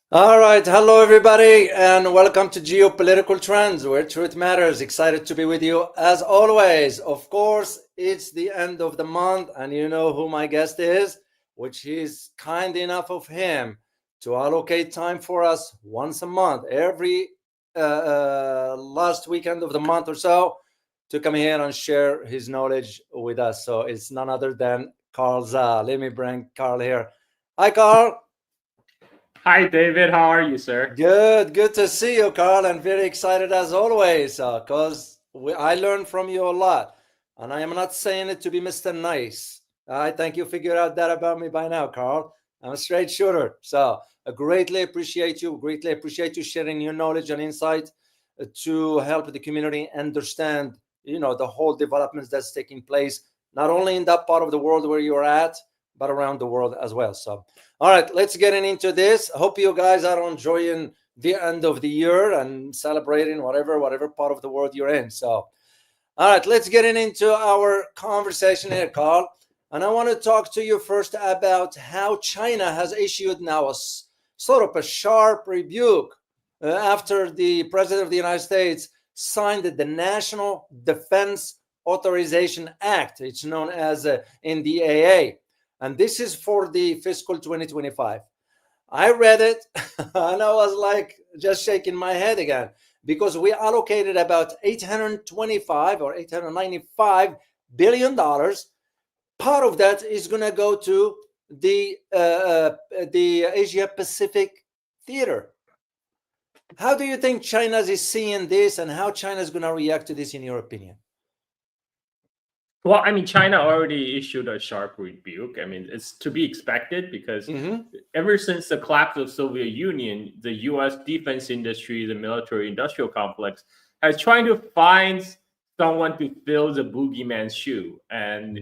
All right. Hello, everybody, and welcome to Geopolitical Trends, where truth matters. Excited to be with you as always. Of course, it's the end of the month, and you know who my guest is, which is kind enough of him to allocate time for us once a month, every last weekend of the month or so, to come here and share his knowledge with us. So it's none other than Carl Zha. Let me bring Carl here. Hi, Carl. Hi, David. How are you, sir? Good to see you, Carl, and very excited as always, because I learned from you a lot, and I am not saying it to be Mr. Nice. I think you figured out that about me by now, Carl. I'm a straight shooter, so I greatly appreciate you. Greatly appreciate you sharing your knowledge and insight to help the community understand, the whole developments that's taking place, not only in that part of the world where you're at, but around the world as well. So all right, let's get into this. I hope you guys are enjoying the end of the year and celebrating whatever part of the world you're in. So, all right, let's get into our conversation here, Carl. And I want to talk to you first about how China has issued now sort of a sharp rebuke after the president of the United States signed the National Defense Authorization Act. It's known as NDAA, and this is for the fiscal 2025. I read it and I was like just shaking my head again because we allocated about 825 or 895 billion dollars. Part of that is going to go to the Asia Pacific theater. How do you think China is seeing this, and how China is going to react to this, in your opinion? Well, I mean, China already issued a sharp rebuke. I mean, it's to be expected because Mm-hmm. ever since the collapse of Soviet Union, the U.S. defense industry, the military-industrial complex, has trying to find someone to fill the boogeyman's shoe, and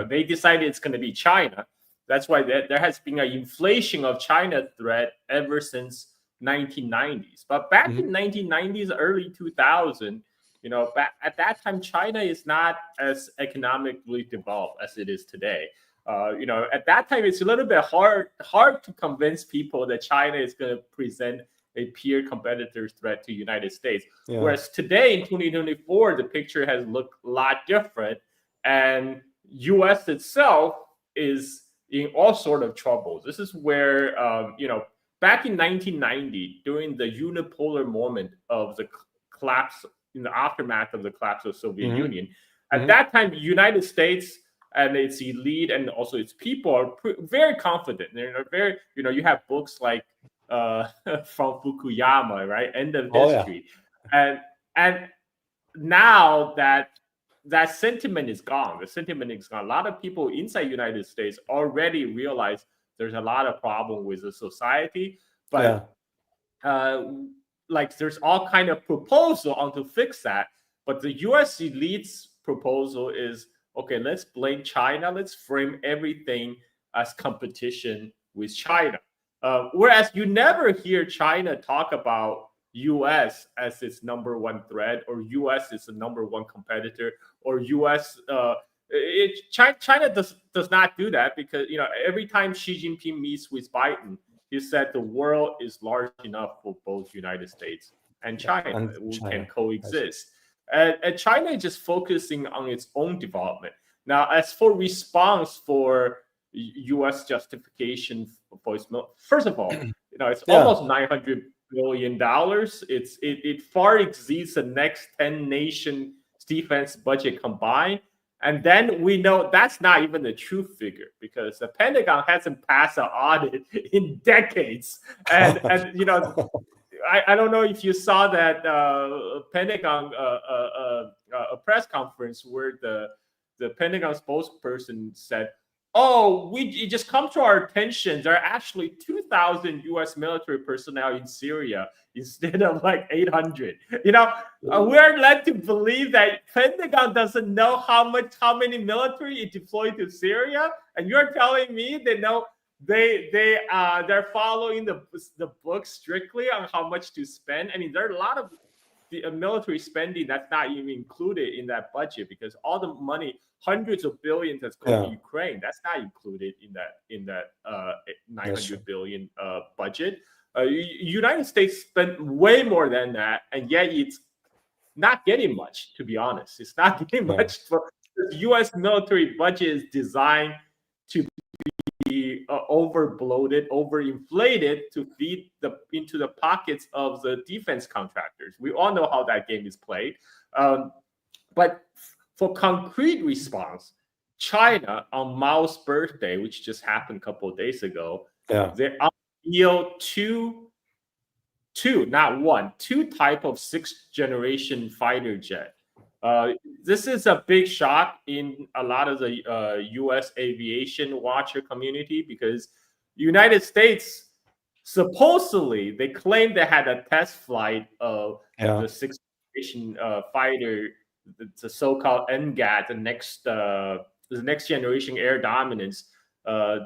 they decided it's going to be China. That's why there has been an inflation of China threat ever since 1990s. But back Mm-hmm. in 1990s, early 2000, back at that time, China is not as economically developed as it is today. At that time, it's a little bit hard to convince people that China is going to present a peer competitor threat to United States. Yeah. Whereas today in 2024, the picture has looked a lot different, and U.S. itself is in all sort of troubles. This is where back in 1990, during the unipolar moment of the collapse, in the aftermath of the collapse of Soviet Mm-hmm. Union, at Mm-hmm. that time, the United States and its elite and also its people are very confident. They're very, you have books like from Fukuyama, right? End of Oh yeah. history, and now that sentiment is gone. The sentiment is gone. A lot of people inside United States already realize there's a lot of problem with the society, Yeah. but uh, like there's all kind of proposal on to fix that. But the U.S. elite's proposal is okay. Let's blame China. Let's frame everything as competition with China. Whereas you never hear China talk about U.S. as its number one threat, or U.S. is the number one competitor, or U.S. China does not do that because every time Xi Jinping meets with Biden, he said the world is large enough for both United States and Yeah. China. And We can China. coexist. And China is just focusing on its own development. Now, as for response for U.S. justification for its first of all, it's Yeah. almost $900 billion. It far exceeds the next 10 nation defense budget combined. And then we know that's not even the true figure because the Pentagon hasn't passed an audit in decades. And I don't know if you saw that Pentagon a press conference where the Pentagon spokesperson said, "Oh, it just come to our attention. There are actually 2,000 U.S. military personnel in Syria instead of like 800." We are led to believe that Pentagon doesn't know how many military it deployed to Syria, and you're telling me they know they're following the book strictly on how much to spend. I mean, there are a lot of the military spending that's not even included in that budget because all the money, hundreds of billions, that's going to Yeah. Ukraine. That's not included in that That's 900 true. billion budget. United States spent way more than that, and yet it's not getting much, to be honest. It's not getting much. For the U.S. military budget is designed to be over bloated, overinflated to feed into the pockets of the defense contractors. We all know how that game is played. But for concrete response, China on Mao's birthday, which just happened a couple of days ago, they unveiled two, not one, two type of sixth generation fighter jet. This is a big shock in a lot of the U.S. aviation watcher community, because United States supposedly they claimed they had a test flight of the sixth generation fighter, the so-called NGAD, the next generation air dominance.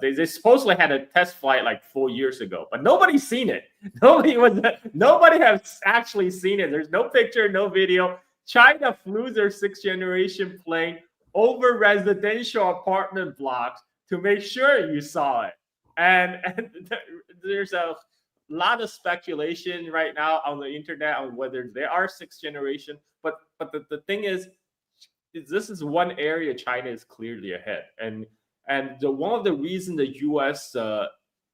They supposedly had a test flight like 4 years ago, but nobody's seen it. Nobody has actually seen it. There's no picture, no video. China flew their sixth generation plane over residential apartment blocks to make sure you saw it. And there's a lot of speculation right now on the internet on whether they are sixth generation. But the thing is this is one area China is clearly ahead. And one of the reasons the U.S.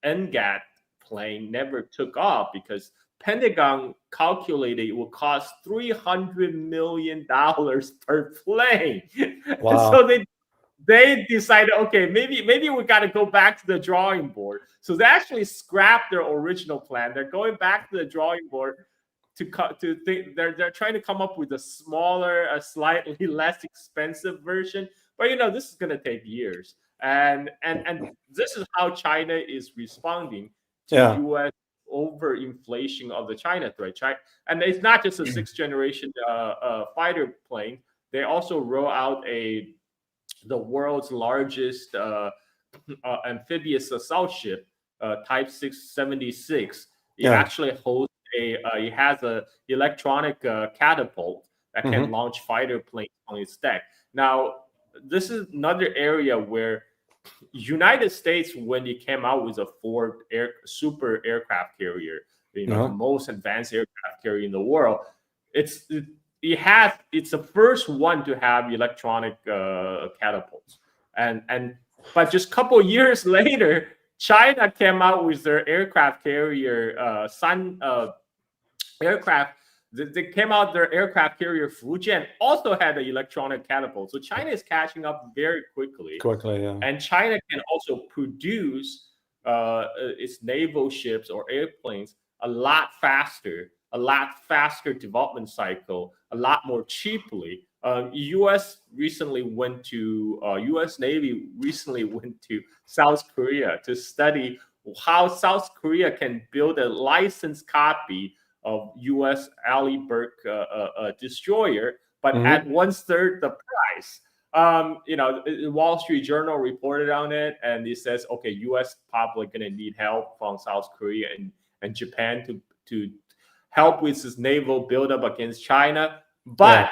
NGAD plane never took off, because Pentagon calculated it would cost $300 million per plane. Wow. So they decided, okay, maybe we got to go back to the drawing board. So they actually scrapped their original plan. They're going back to the drawing board to think they're trying to come up with a smaller, a slightly less expensive version. But this is going to take years. And this is how China is responding to U.S. overinflation of the China threat. And it's not just a sixth generation fighter plane. They also roll out the world's largest amphibious assault ship, Type 676. It actually hosts it has a electronic catapult that can launch fighter planes on its deck. Now, this is another area where United States, when it came out with a Ford super aircraft carrier, the most advanced aircraft carrier in the world, it's the first one to have electronic catapults. But just a couple of years later, China came out with their aircraft carrier aircraft. They came out their aircraft carrier Fujian also had an electronic catapult. So China is catching up very quickly. And China can also produce its naval ships or airplanes a lot faster development cycle, a lot more cheaply. U.S. Navy recently went to South Korea to study how South Korea can build a licensed copy of U.S. Alliberg destroyer, but at 1/3 the price. Wall Street Journal reported on it, and it says, okay, U.S. probably going to need help from South Korea and Japan to help with this naval buildup against China. But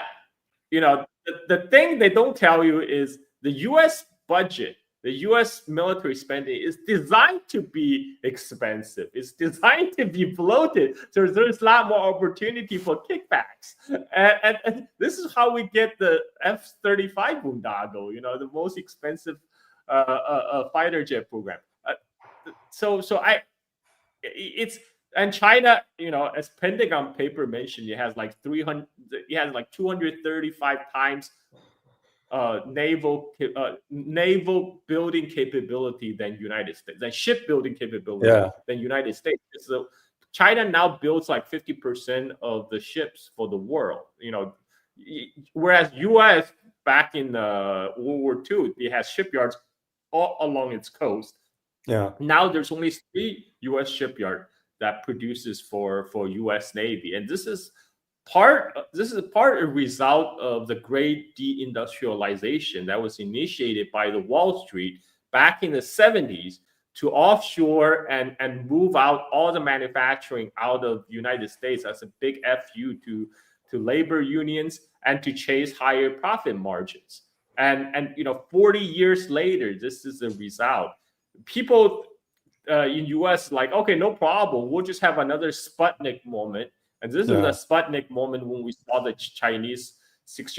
the thing they don't tell you is the U.S. budget, the U.S. military spending is designed to be expensive. It's designed to be bloated. So there's a lot more opportunity for kickbacks. And this is how we get the F-35 boondoggle, the most expensive fighter jet program. And China, as Pentagon paper mentioned, it has like 235 times naval building capability than United States, than shipbuilding capability than United States. So China now builds like 50% of the ships for the world. Whereas U.S. back in World War II, it has shipyards all along its coast. Now there's only 3 U.S. shipyards that produces for U.S. Navy, and this is part a result of the great deindustrialization that was initiated by the Wall Street back in the 70s to offshore and move out all the manufacturing out of United States as a big FU to labor unions and to chase higher profit margins. And 40 years later, this is the result. People in US, like, okay, no problem, we'll just have another Sputnik moment. And this is a Sputnik moment when we saw the Chinese sixth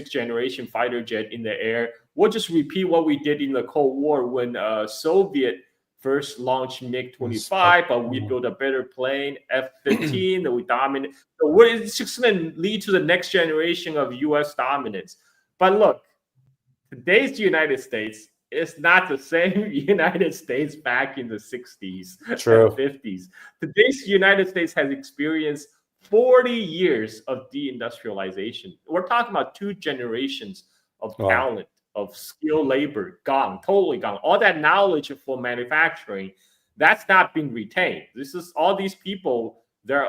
generation fighter jet in the air. We'll just repeat what we did in the Cold War when Soviet first launched MiG-25, but we built a better plane, F-15, that we dominate. So it's just going to lead to the next generation of US dominance. But look, today's United States is not the same United States back in the 60s and 50s. Today's United States has experienced 40 years of deindustrialization. We're talking about 2 generations of talent, of skilled labor, gone, totally gone. All that knowledge for manufacturing, that's not been retained. This is all these people, they're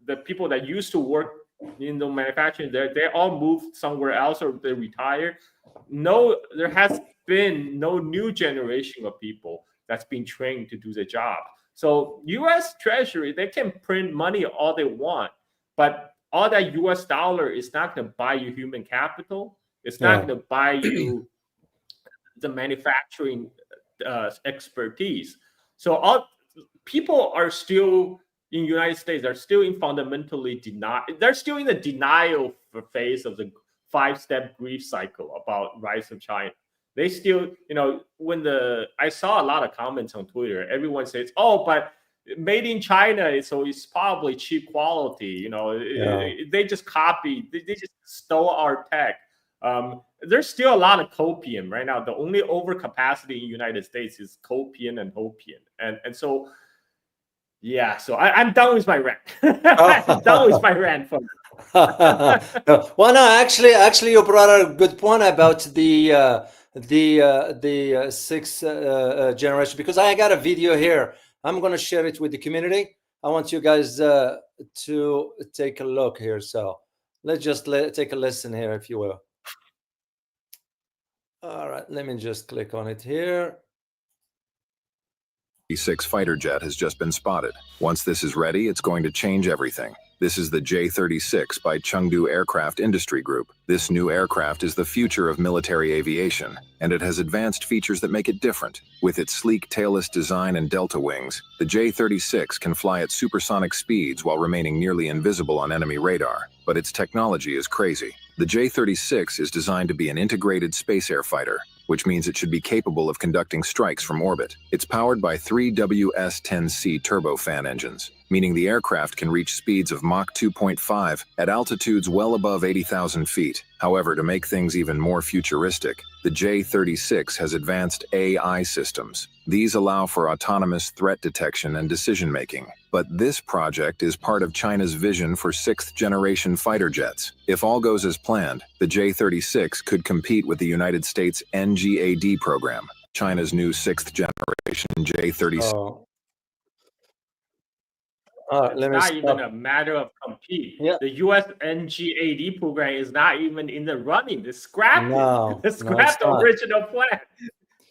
the people that used to work in the manufacturing, they all moved somewhere else or they retired. No, there has been no new generation of people that's been trained to do the job. So US Treasury, they can print money all they want, but all that US dollar is not going to buy you human capital. It's not going to buy you the manufacturing expertise. So all people are still in the United States, they're still in fundamentally denial. They're still in the denial phase of the 5-step grief cycle about rise of China. They still, when I saw a lot of comments on Twitter, everyone says, "Oh, but made in China, so it's probably cheap quality." They just copied, they just stole our tech. There's still a lot of copium right now. The only overcapacity in the United States is copium and hopium, and so. Yeah, so I'm done with my rant. I'm done with my rant. Well, no, actually, you brought up a good point about the 6th generation, because I got a video here. I'm going to share it with the community. I want you guys to take a look here. So let's just take a listen here, if you will. All right, let me just click on it here. J36 fighter jet has just been spotted. Once this is ready, it's going to change everything. This is the J36 by Chengdu Aircraft Industry Group. This new aircraft is the future of military aviation, and it has advanced features that make it different. With its sleek tailless design and delta wings, the J36 can fly at supersonic speeds while remaining nearly invisible on enemy radar. But its technology is crazy. The J36 is designed to be an integrated space air fighter, which means it should be capable of conducting strikes from orbit. It's powered by 3 WS-10C turbofan engines, meaning the aircraft can reach speeds of Mach 2.5 at altitudes well above 80,000 feet. However, to make things even more futuristic, the J-36 has advanced AI systems. These allow for autonomous threat detection and decision-making. But this project is part of China's vision for 6th-generation fighter jets. If all goes as planned, the J-36 could compete with the United States NDAA program, China's new 6th-generation J-36. It's not even a matter of compete. Yeah. The US NDAA program is not even in the running. They scrapped it. They scrapped the original plan.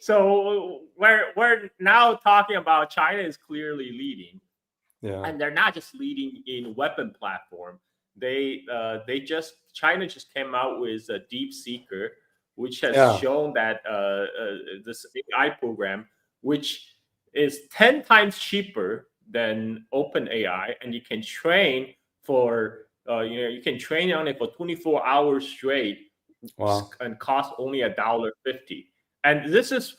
So we're now talking about China is clearly leading. Yeah. And they're not just leading in weapon platform. China just came out with a Deep Seeker, which has shown that this AI program, which is 10 times cheaper than OpenAI, and you can train for you can train on it for 24 hours straight, and cost only $1.50. And this is,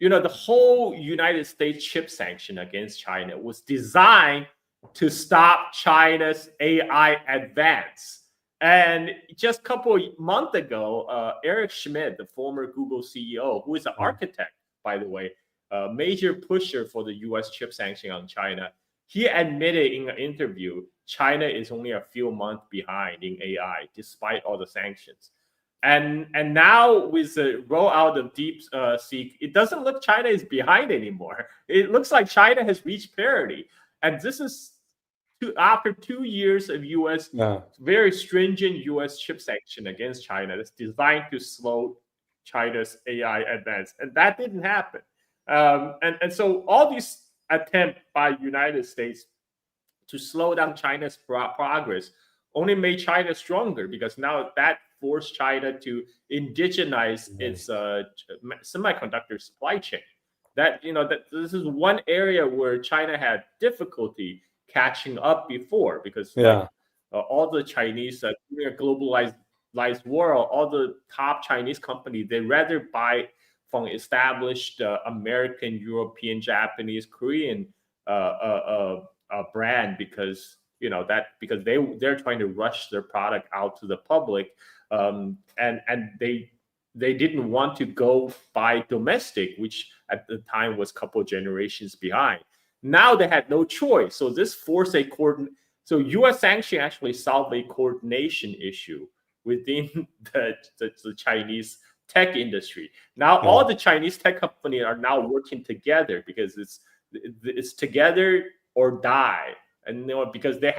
the whole United States chip sanction against China was designed to stop China's AI advance. And just a couple of months ago, Eric Schmidt, the former Google CEO, who is an architect, by the way, a major pusher for the US chip sanction on China, he admitted in an interview, China is only a few months behind in AI, despite all the sanctions. And now with the rollout of DeepSeek, it doesn't look China is behind anymore. It looks like China has reached parity. And this is after 2 years of very stringent US chip sanction against China that's designed to slow China's AI advance. And that didn't happen. And so all these attempts by United States to slow down China's progress only made China stronger, because now that forced China to indigenize its semiconductor supply chain. that this is one area where China had difficulty catching up before, because all the Chinese in a globalized world, all the top Chinese companies, they rather buy from established American, European, Japanese, Korean brand, because because they're trying to rush their product out to the public, and they didn't want to go buy domestic, which at the time was a couple generations behind. Now they had no choice, so this forced so U.S. sanction actually solved a coordination issue within the Chinese tech industry. Now all the Chinese tech companies are now working together, because it's together or die, and because they're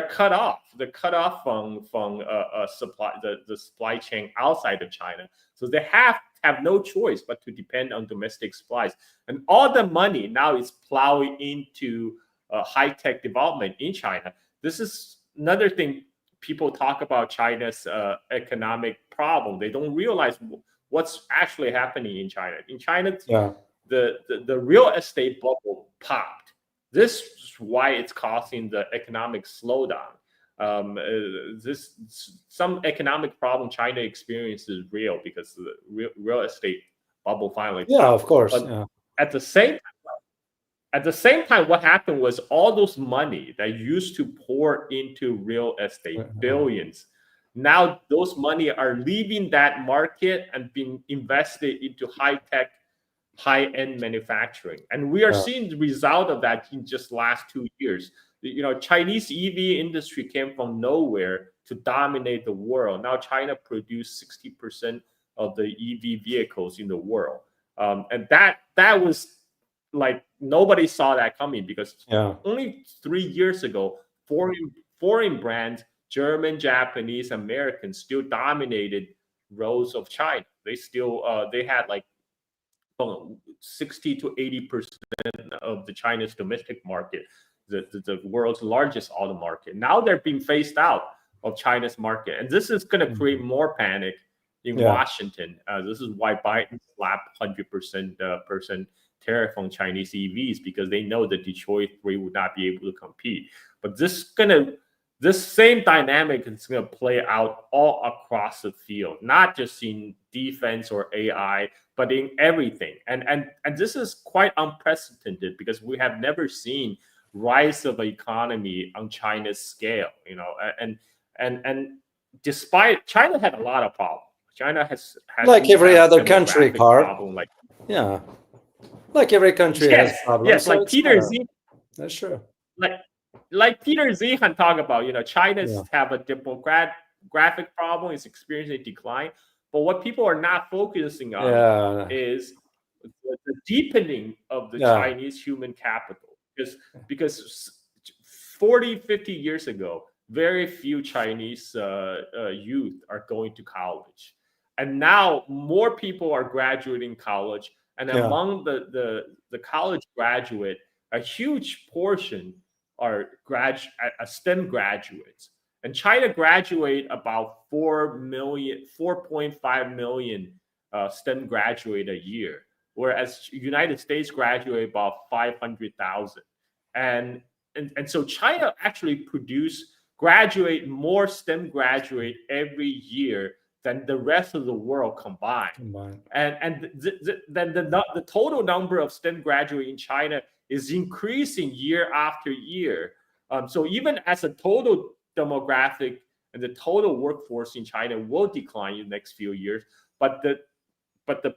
cut off. They're cut off from supply the supply chain outside of China, so they have no choice but to depend on domestic supplies. And all the money now is plowing into high-tech development in China. This is another thing. People talk about China's economic problem. They don't realize what's actually happening in China. In China, the real estate bubble popped. This is why it's causing the economic slowdown. Some economic problem China experiences is real, because the real estate bubble finally popped. Of course. But at the same time, what happened was all those money that used to pour into real estate, billions, now those money are leaving that market and being invested into high-tech, high-end manufacturing. And we are seeing the result of that in just last 2 years. Chinese EV industry came from nowhere to dominate the world. Now China produced 60% of the EV vehicles in the world. And that was like, nobody saw that coming, because only 3 years ago, foreign brands, German, Japanese, American, still dominated roles of China. They still they had like 60 to 80% of the China's domestic market, the world's largest auto market. Now they're being phased out of China's market, and this is going to create more panic in Washington. This is why Biden slapped 100% tariff on Chinese EVs, because they know that Detroit 3 would not be able to compete. But this same dynamic is going to play out all across the field, not just in defense or AI, but in everything. And this is quite unprecedented, because we have never seen rise of an economy on China's scale. And despite China had a lot of problems. China has like every other country, Carl. Problem, like every country has problems. Yes, like Peter Z. That's true. Like Peter Zihan talk about, China's have a demographic problem, it's experiencing a decline. But what people are not focusing on is the deepening of the Chinese human capital. Because 40, 50 years ago, very few Chinese youth are going to college. And now more people are graduating college. And among the college graduate, a huge portion are STEM graduates. And China graduate about 4.5 million STEM graduate a year, whereas United States graduate about 500,000. And so China actually graduate more STEM graduate every year than the rest of the world combined. And then the total number of STEM graduate in China is increasing year after year. So even as a total demographic and the total workforce in China will decline in the next few years, but the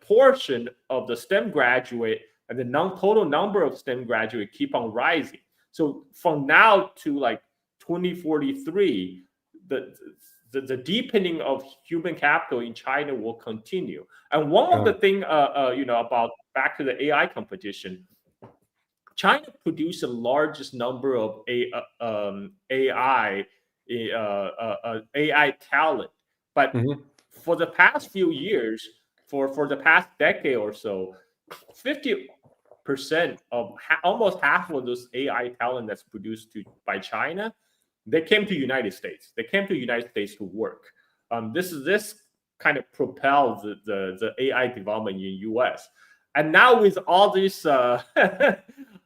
portion of the STEM graduate and the total number of STEM graduate keep on rising. So from now to like 2043, the deepening of human capital in China will continue. And one of the thing, about back to the AI competition, China produced the largest number of AI talent, but for the past few years, for the past decade or so, 50% of almost half of this AI talent that's produced by China, they came to United States. They came to United States to work. This kind of propelled the AI development in the U.S. And now with all this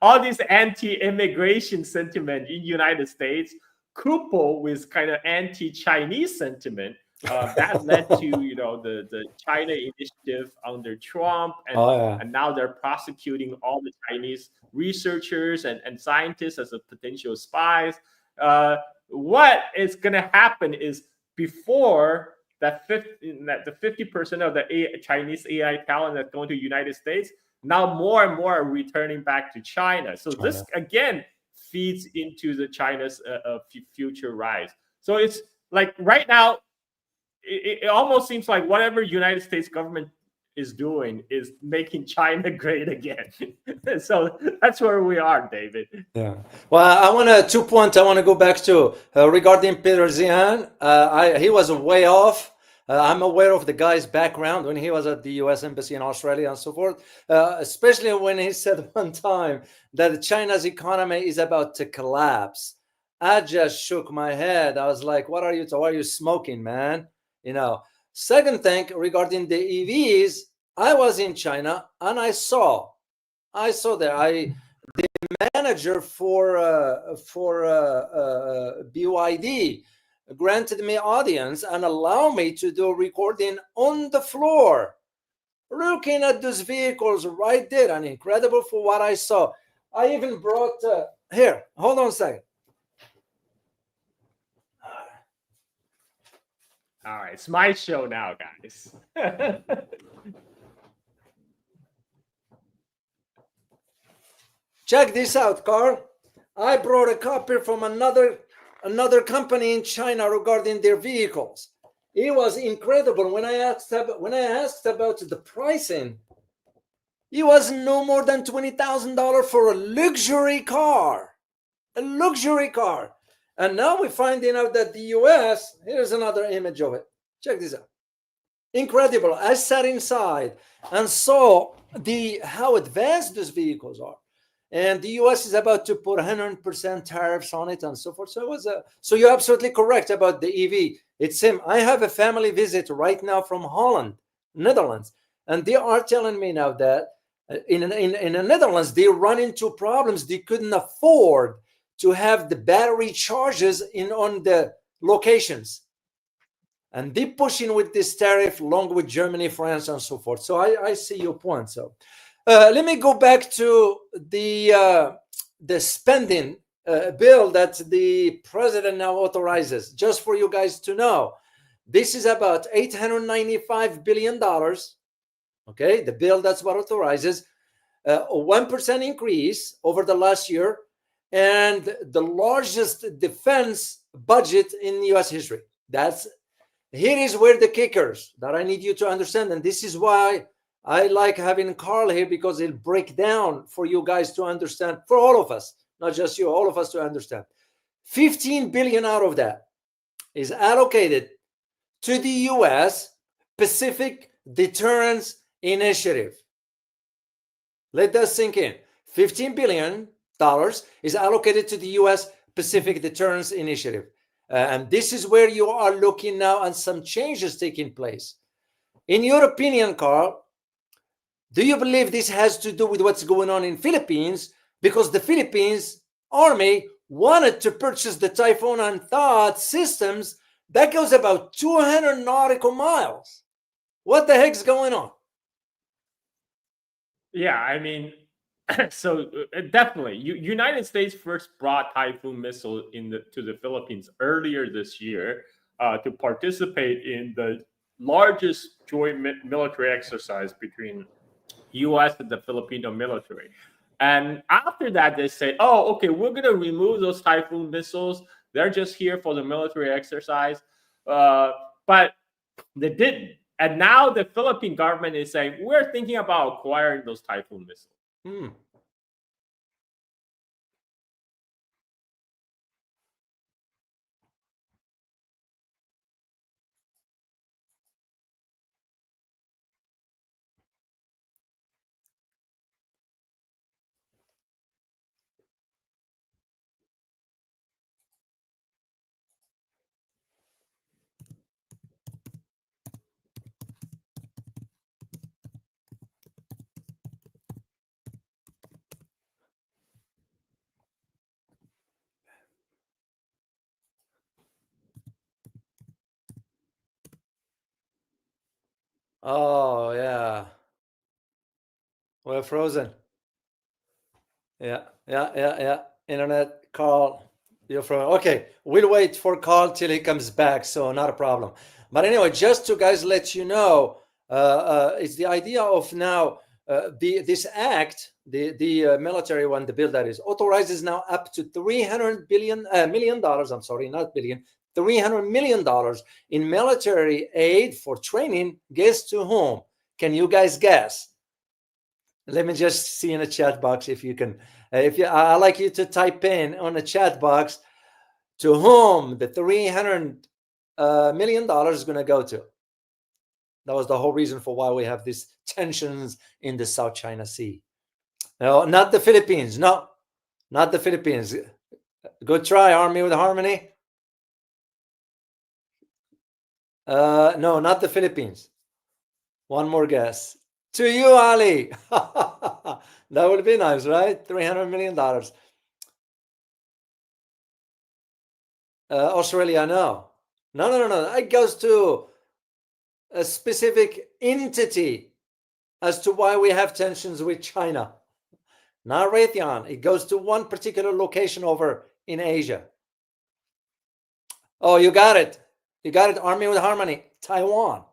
all this anti-immigration sentiment in the United States, coupled with kind of anti-Chinese sentiment, that led to the China initiative under Trump, and now they're prosecuting all the Chinese researchers and scientists as a potential spies. What is going to happen is, before that the 50% of the Chinese AI talent that's going to the United States, now more and more are returning back to China. So this again feeds into the China's future rise. So it's like right now, it almost seems like whatever United States government is doing is making China great again. So that's where we are, David. Yeah. Well, I want to 2 points. I want to go back to regarding Peter Zihan. He was way off. I'm aware of the guy's background when he was at the U.S. Embassy in Australia and so forth, especially when he said one time that China's economy is about to collapse. I just shook my head. I was like, what are you smoking, man? Second thing regarding the EVs, I was in China and I saw there, the manager for BYD granted me audience and allowed me to do recording on the floor, looking at those vehicles right there, and incredible for what I saw. I even brought here. Hold on a second. All right, it's my show now, guys. Check this out, Carl. I brought a copy from another company in China regarding their vehicles. It was incredible. When I asked about the pricing, it was no more than $20,000 for a luxury car. A luxury car. And now we're finding out that the US, here's another image of it. Check this out. Incredible. I sat inside and saw how advanced these vehicles are. And the US is about to put 100% tariffs on it and so forth. So so you're absolutely correct about the EV. It's him. I have a family visit right now from Holland, Netherlands, and they are telling me now that in the Netherlands, they run into problems. They couldn't afford to have the battery charges on the locations. And they're pushing with this tariff along with Germany, France, and so forth. So I see your point. So let me go back to the spending bill that the president now authorizes. Just for you guys to know, this is about $895 billion. Okay, the bill that's what authorizes a 1% increase over the last year, and the largest defense budget in U.S. history. Here is where the kickers that I need you to understand, and this is why I like having Carl here, because he'll break down for you guys to understand, for all of us, not just you, all of us to understand. 15 billion out of that is allocated to the U.S. Pacific Deterrence Initiative. Let that sink in. $15 billion is allocated to the U.S. Pacific Deterrence Initiative. And this is where you are looking now and some changes taking place. In your opinion, Carl, do you believe this has to do with what's going on in Philippines? Because the Philippines Army wanted to purchase the Typhoon and THAAD systems that goes about 200 nautical miles. What the heck's going on? Yeah, I mean, so definitely, United States first brought Typhoon missile to the Philippines earlier this year to participate in the largest joint military exercise between U.S. and the Filipino military. And after that, they say, "Oh, okay, we're going to remove those Typhoon missiles. They're just here for the military exercise." But they didn't. And now the Philippine government is saying, we're thinking about acquiring those Typhoon missiles. Oh, yeah. We're frozen. Yeah. Internet, Carl, you're frozen. Okay, we'll wait for Carl till he comes back, so not a problem. But anyway, just to guys let you know, it's the idea of now this act, the military one, the bill that is authorizes now up to $300 million. I'm sorry, not billion. $300 million in military aid for training. Guess to whom? Can you guys guess? Let me just see in the chat box if you can. I like you to type in on the chat box to whom the $300 million is going to go to. That was the whole reason for why we have these tensions in the South China Sea. No, not the Philippines. No, not the Philippines. Good try, Army with Harmony. No, not the Philippines. One more guess. To you, Ali. That would be nice, right? $300 million. Australia, no. No. It goes to a specific entity as to why we have tensions with China. Not Raytheon. It goes to one particular location over in Asia. Oh, you got it. You got it, Army with Harmony. Taiwan.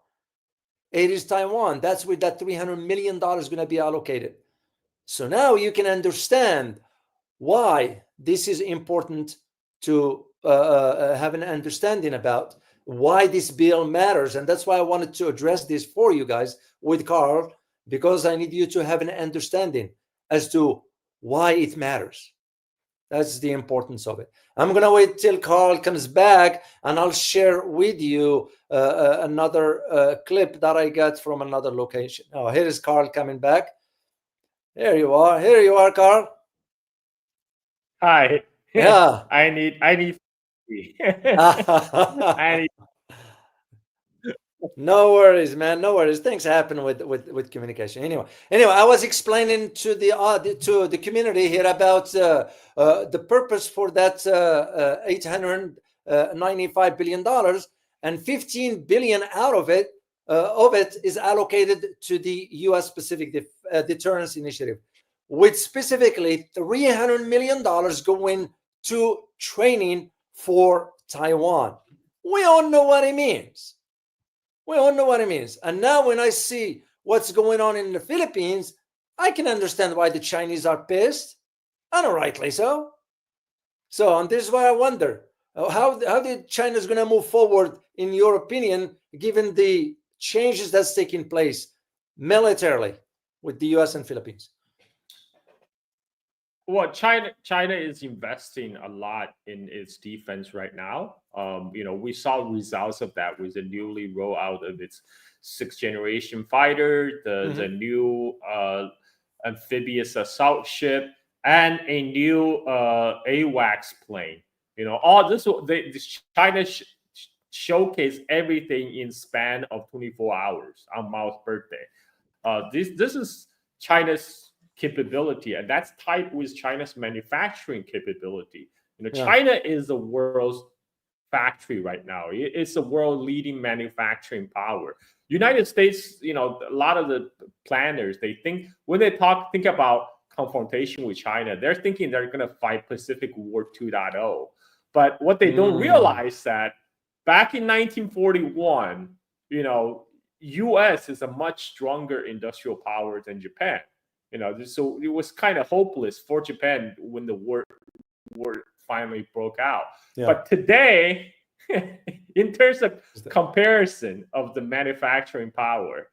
It is Taiwan. That's where that $300 million is going to be allocated. So now you can understand why this is important to have an understanding about why this bill matters. And that's why I wanted to address this for you guys with Carl, because I need you to have an understanding as to why it matters. That's the importance of it. I'm going to wait till Carl comes back, and I'll share with you another clip that I got from another location. Oh, here is Carl coming back. Here you are. Here you are, Carl. Hi. Yeah. I need I need No worries, man. No worries. Things happen with communication. Anyway, I was explaining to the community here about the purpose for that $895 billion, and $15 billion out of it is allocated to the U.S. Pacific Deterrence Initiative, with specifically $300 million going to training for Taiwan. We all know what it means. And now when I see what's going on in the Philippines, I can understand why the Chinese are pissed, and rightly so. And this is why I wonder, how did China's going to move forward, in your opinion, given the changes that's taking place militarily with the U.S. and Philippines? Well, China is investing a lot in its defense right now. We saw results of that with the newly roll out of its sixth generation fighter, the new amphibious assault ship, and a new AWACS plane. All this China showcased everything in span of 24 hours on Mao's birthday. This is China's capability, and that's tied with China's manufacturing capability. China is the world's factory right now. It's the world leading manufacturing power. United States, a lot of the planners, they think when they think about confrontation with China, they're thinking they're going to fight Pacific War 2.0. But what they don't realize that back in 1941, U.S. is a much stronger industrial power than Japan. So it was kind of hopeless for Japan when the war finally broke out. Yeah. But today, in terms of comparison of the manufacturing power,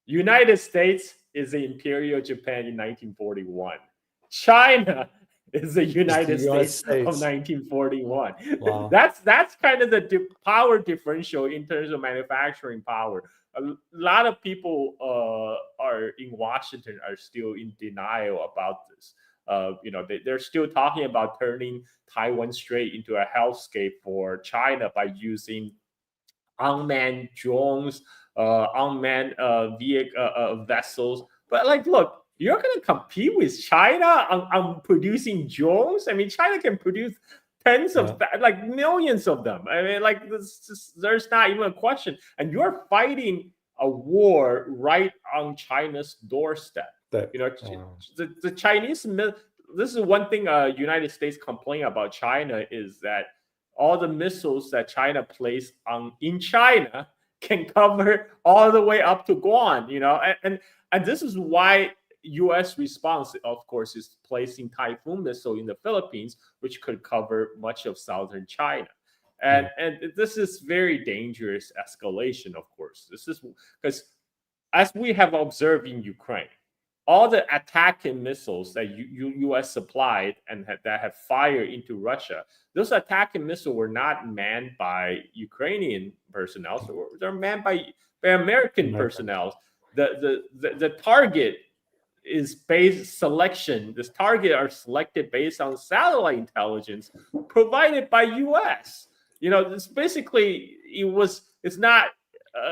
United States is the Imperial Japan in 1941. China is the United States of 1941. Wow. That's kind of the power differential in terms of manufacturing power. A lot of people are in Washington are still in denial about this. They're still talking about turning Taiwan Strait into a hellscape for China by using unmanned drones, unmanned vessels. But look, you're going to compete with China on producing drones? I mean, China can produce tens of, millions of them. I mean, there's not even a question. And you're fighting a war right on China's doorstep. The Chinese. This is one thing United States complain about China is that all the missiles that China placed in China can cover all the way up to Guam. And this is why U.S. response, of course, is placing Typhoon missile in the Philippines, which could cover much of southern China. And this is very dangerous escalation, of course. This is because, as we have observed in Ukraine, all the attacking missiles that U.S. supplied and that have fired into Russia, those attacking missiles were not manned by Ukrainian personnel. So they're manned by American personnel. The target is based selection. This target are selected based on satellite intelligence provided by U.S. It's basically it's not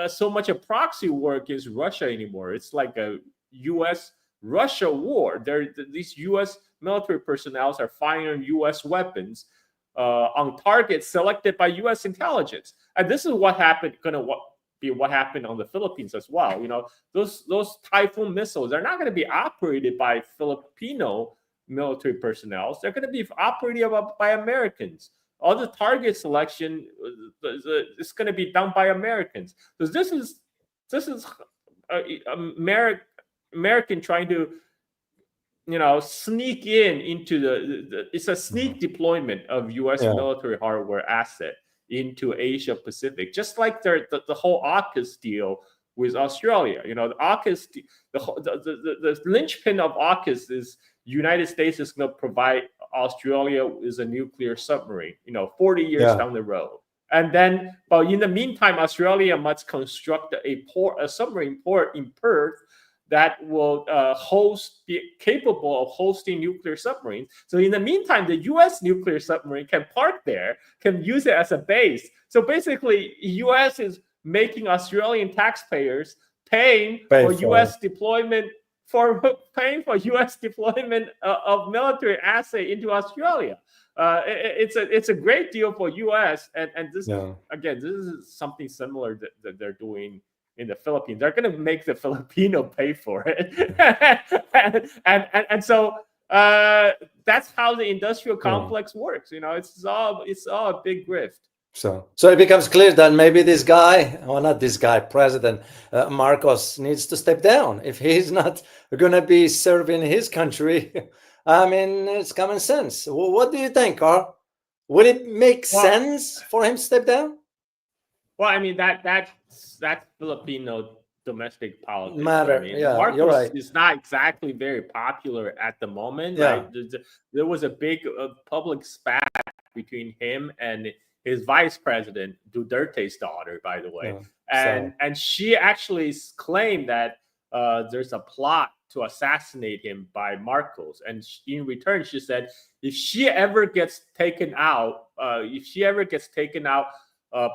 so much a proxy war against Russia anymore. It's like a U.S.-Russia war. These U.S. military personnel are firing U.S. weapons on targets selected by U.S. intelligence, and this is what happened. What happened on the Philippines as well. Those Typhoon missiles are not going to be operated by Filipino military personnel. They're going to be operated by Americans. All the target selection is going to be done by Americans. So this is American trying to sneak into it's a sneak deployment of U.S. military hardware asset into Asia Pacific, just like the whole AUKUS deal with Australia. The AUKUS, the linchpin of AUKUS is United States is going to provide Australia with a nuclear submarine, 40 years down the road. And then, but in the meantime, Australia must construct a submarine port in Perth that will be capable of hosting nuclear submarines. So in the meantime, the U.S. nuclear submarine can park there, can use it as a base. So basically, U.S. is making Australian taxpayers paying for U.S. deployment, of military asset into Australia. It's a great deal for U.S. and this again, this is something similar that they're doing in the Philippines. They're going to make the Filipino pay for it, and so that's how the industrial complex works. It's all a big grift. So it becomes clear that maybe this guy, or not this guy, President Marcos, needs to step down if he's not going to be serving his country. I mean, it's common sense. What do you think, Carl? Would it make sense for him to step down? Well, I mean that's Filipino domestic politics. Matter. I mean, Marcos you're right. Is not exactly very popular at the moment. Right? There was a big public spat between him and his vice president, Duterte's daughter, by the way, and she actually claimed that there's a plot to assassinate him by Marcos, and in return, she said if she ever gets taken out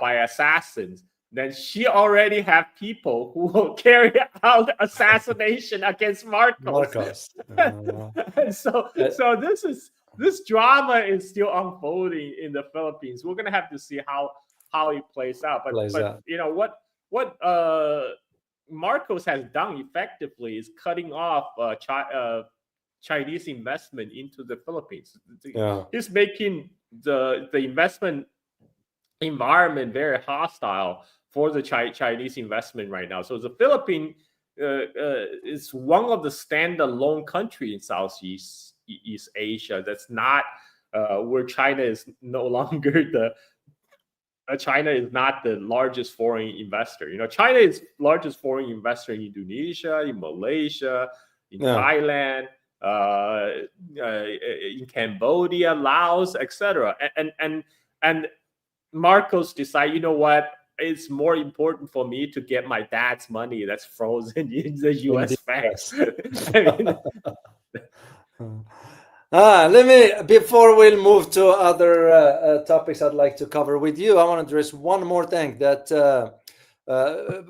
by assassins, then she already have people who will carry out assassination against Marcos. And so this drama is still unfolding in the Philippines. We're gonna have to see how it plays out. But what Marcos has done effectively is cutting off Chinese investment into the Philippines. He's making the investment environment very hostile for the Chinese investment right now. So the Philippines is one of the standalone countries in Southeast Asia that's not where China is no longer China is not the largest foreign investor. China is largest foreign investor in Indonesia, in Malaysia, in Thailand, in Cambodia, Laos, etc. And Marcos decided, you know what? It's more important for me to get my dad's money that's frozen in the U.S. banks. Let me, before we'll move to other topics I'd like to cover with you, I want to address one more thing that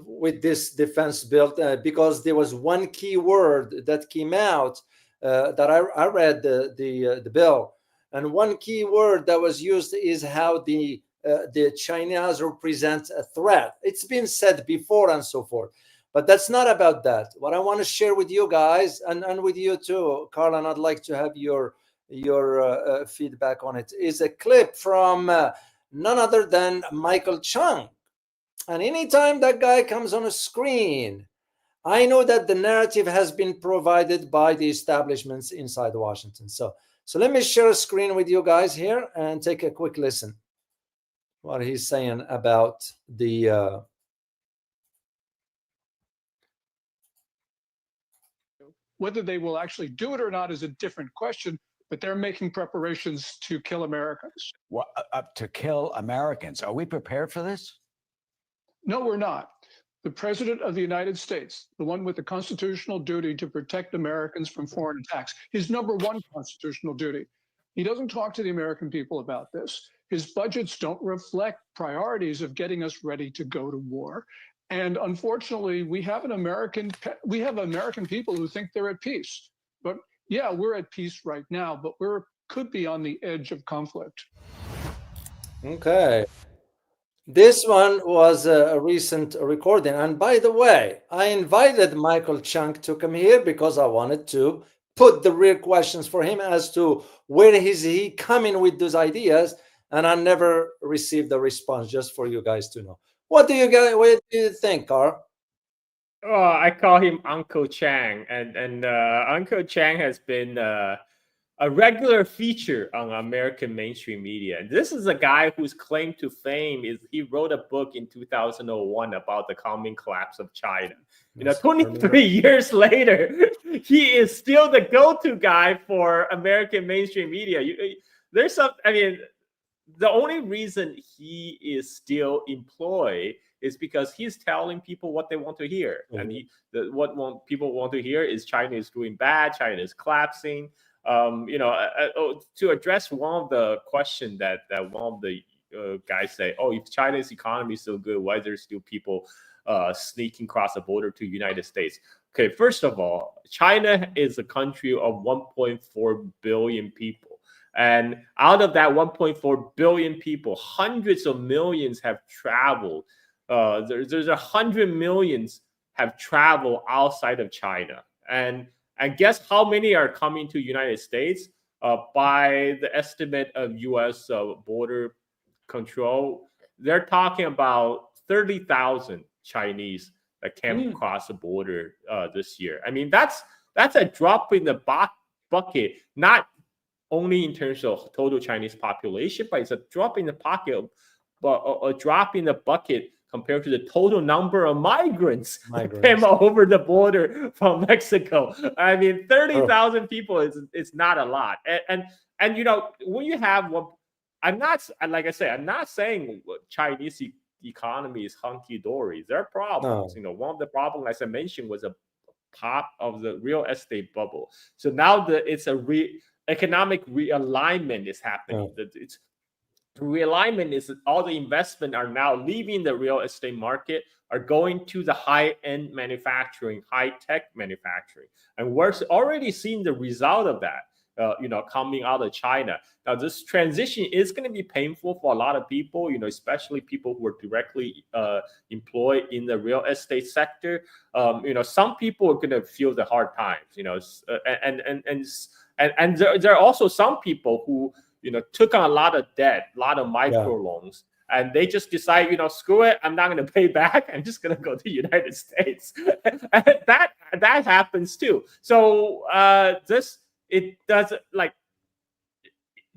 with this defense bill, because there was one key word that came out that I read the bill, and one key word that was used is how the Chinese represent a threat. It's been said before and so forth, But that's not about that. What I want to share with you guys, and with you too, Carl, and I'd like to have your feedback on it, is a clip from none other than Michael Chang. And anytime that guy comes on a screen, I know that the narrative has been provided by the establishments inside Washington. So let me share a screen with you guys here and take a quick listen what he's saying about the whether they will actually do it or not is a different question, but they're making preparations to kill Americans. Well, to kill Americans. Are we prepared for this? No, we're not. The President of the United States, the one with the constitutional duty to protect Americans from foreign attacks, his number one constitutional duty. He doesn't talk to the American people about this. His budgets don't reflect priorities of getting us ready to go to war. And unfortunately, we have American people who think they're at peace. But yeah, we're at peace right now, but could be on the edge of conflict. Okay. This one was a recent recording. And by the way, I invited Michael Chang to come here because I wanted to put the real questions for him as to where is he coming with those ideas. And I never received a response, just for you guys to know. What do you think, Carl? Oh, I call him Uncle Chang, and Uncle Chang has been a regular feature on American mainstream media. And this is a guy whose claim to fame is he wrote a book in 2001 about the coming collapse of China. You know, 23 years later, he is still the go-to guy for American mainstream media. The only reason he is still employed is because he's telling people what they want to hear. Mm-hmm. And people want to hear is China is doing bad, China is collapsing. To address one of the questions that one of the guys say, if China's economy is so good, why is there still people sneaking across the border to the United States? Okay, first of all, China is a country of 1.4 billion people. And out of that 1.4 billion people, hundreds of millions have traveled. There's 100 millions have traveled outside of China. And guess how many are coming to the United States? By the estimate of U.S. border control, they're talking about 30,000 Chinese that came across the border this year. I mean, that's a drop in the bucket, not only in terms of total Chinese population, but it's a drop in the pocket, but a drop in the bucket compared to the total number of migrants that came over the border from Mexico. I mean, 30,000 people is not a lot. And you know, when you have one, I'm not saying Chinese economy is hunky-dory. There are problems. No. You know, one of the problems, as I mentioned, was a pop of the real estate bubble. So now it's economic realignment is happening. It's realignment is that all the investment are now leaving the real estate market, are going to the high-end manufacturing, high-tech manufacturing, and we're already seeing the result of that. Coming out of China. Now, this transition is going to be painful for a lot of people, especially people who are directly employed in the real estate sector. Some people are going to feel the hard times, and there are also some people who, took on a lot of debt, a lot of micro loans, and they just decide, screw it, I'm not going to pay back. I'm just going to go to the United States. And that happens too. So it doesn't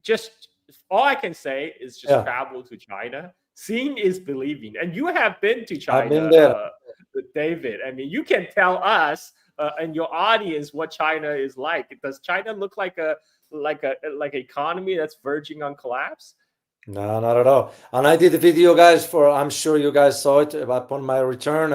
just all I can say is just travel to China. Seeing is believing. And you have been to China, David. I mean, you can tell us and your audience what China is like. Does China look like an economy that's verging on collapse? No, not at all. And I did a video, guys, I'm sure you guys saw it. Upon my return,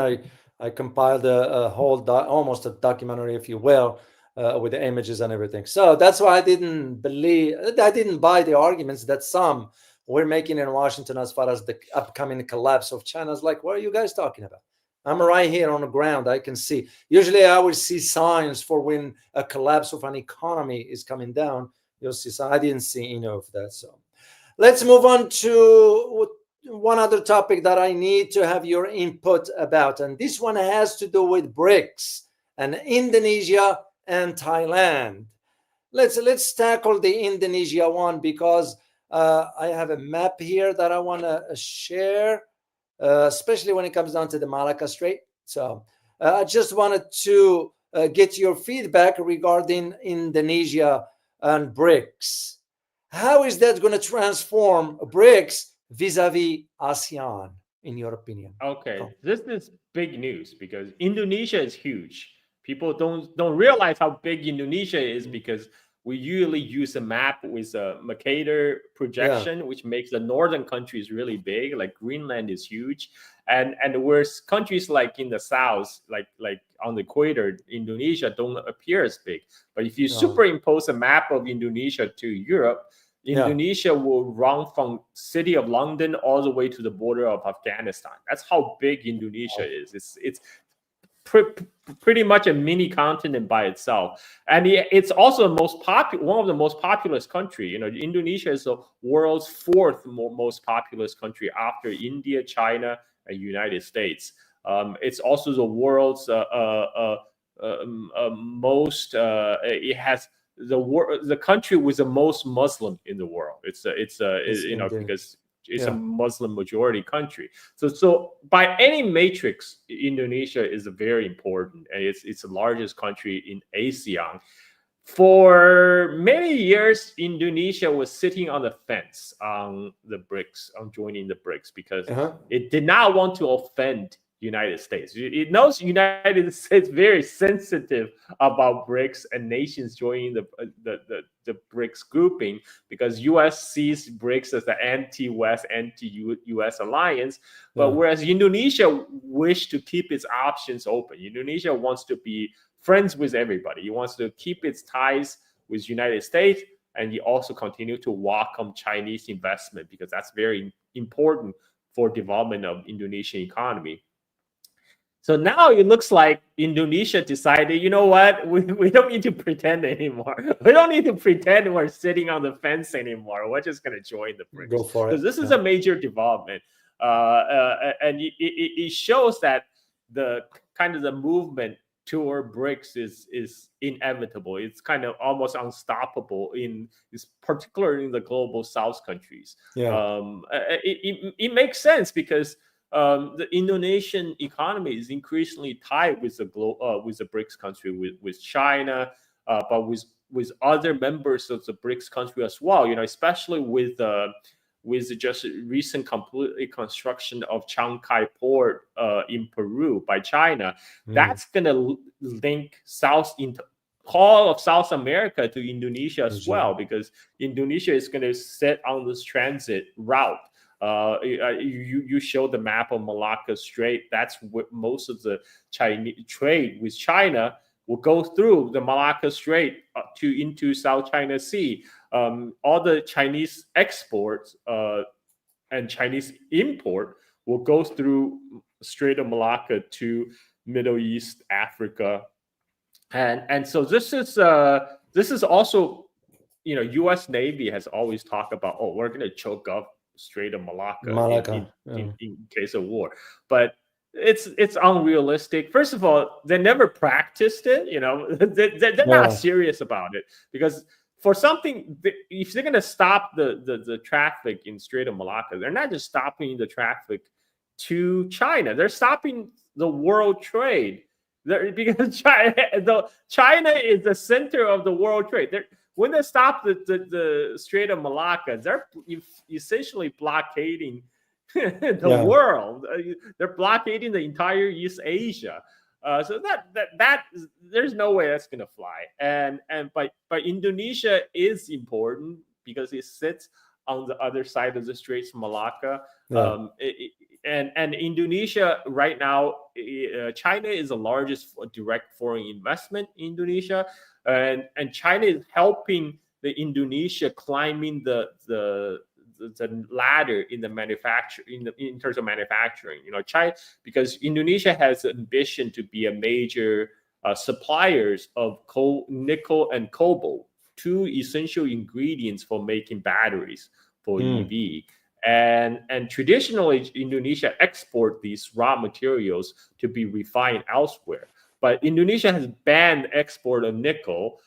I compiled a whole almost a documentary, if you will, with the images and everything. So that's why I didn't buy the arguments that some were making in Washington as far as the upcoming collapse of China. It's like, what are you guys talking about? I'm right here on the ground. I can see. Usually I will see signs for when a collapse of an economy is coming down. You'll see. I didn't see any of that. So let's move on to one other topic that I need to have your input about, and this one has to do with BRICS and Indonesia and Thailand. Let's tackle the Indonesia one, because I have a map here that I want to share, especially when it comes down to the Malacca Strait. So I just wanted to get your feedback regarding Indonesia and BRICS. How is that going to transform BRICS vis-a-vis ASEAN, in your opinion? Okay, this is big news because Indonesia is huge. People don't realize how big Indonesia is because we usually use a map with a Mercator projection, which makes the northern countries really big. Like Greenland is huge, and whereas countries like in the south, like on the equator, Indonesia don't appear as big. But if you superimpose a map of Indonesia to Europe, Indonesia will run from city of London all the way to the border of Afghanistan. That's how big Indonesia is. It's pretty much a mini continent by itself, and it's also one of the most populous country. You know, Indonesia is the world's fourth most populous country after India, China, and United States. It's also the world's most. It has the country with the most Muslim in the world. It's you know, because it's a Muslim majority country. So by any matrix, Indonesia is very important, and it's the largest country in ASEAN. For many years, Indonesia was sitting on the fence on the BRICS, on joining the BRICS, because it did not want to offend United States. It knows United States very sensitive about BRICS and nations joining the BRICS grouping, because US sees BRICS as the anti-West, anti-US alliance. But whereas Indonesia wished to keep its options open, Indonesia wants to be friends with everybody. He wants to keep its ties with United States, and he also continue to welcome Chinese investment, because that's very important for development of Indonesian economy. So now it looks like Indonesia decided, you know what, we don't need to pretend anymore. We don't need to pretend we're sitting on the fence anymore. We're just going to join the BRICS. Go for it. Because this is a major development. And it shows that the kind of the movement toward BRICS is inevitable. It's kind of almost unstoppable particularly in the global South countries. It makes sense because the Indonesian economy is increasingly tied with the BRICS country, with China, but with other members of the BRICS country as well. You know, especially with the just recent complete construction of Chang port in Peru by China. That's going to link all of South America to Indonesia as well, because Indonesia is going to set on this transit route. You show the map of Malacca Strait. That's what most of the Chinese trade with China will go through the Malacca Strait into South China Sea. All the Chinese exports and Chinese import will go through Strait of Malacca to Middle East, Africa, and so this is also, you know, U.S. Navy has always talked about, we're going to choke up Strait of Malacca in case of war, but it's unrealistic. First of all, they never practiced it. You know, they're not serious about it, because for something, if they're going to stop the traffic in Strait of Malacca, they're not just stopping the traffic to China. They're stopping the world trade. Because China is the center of the world trade. When they stop the Strait of Malacca, they're essentially blockading the world. They're blockading the entire East Asia. So that there's no way that's going to fly. But Indonesia is important because it sits on the other side of the Straits of Malacca. And Indonesia right now, China is the largest direct foreign investment in Indonesia, and China is helping the Indonesia climbing the ladder in the manufacturing in terms of manufacturing. You know, China, because Indonesia has an ambition to be a major suppliers of nickel and cobalt, two essential ingredients for making batteries for EV. And traditionally, Indonesia export these raw materials to be refined elsewhere. But Indonesia has banned export of nickel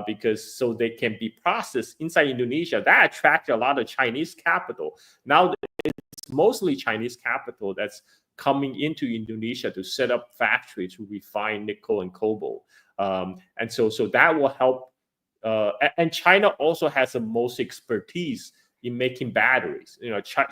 because so they can be processed inside Indonesia. That attracted a lot of Chinese capital. Now it's mostly Chinese capital that's coming into Indonesia to set up factories to refine nickel and cobalt. And so that will help. And China also has the most expertise in making batteries.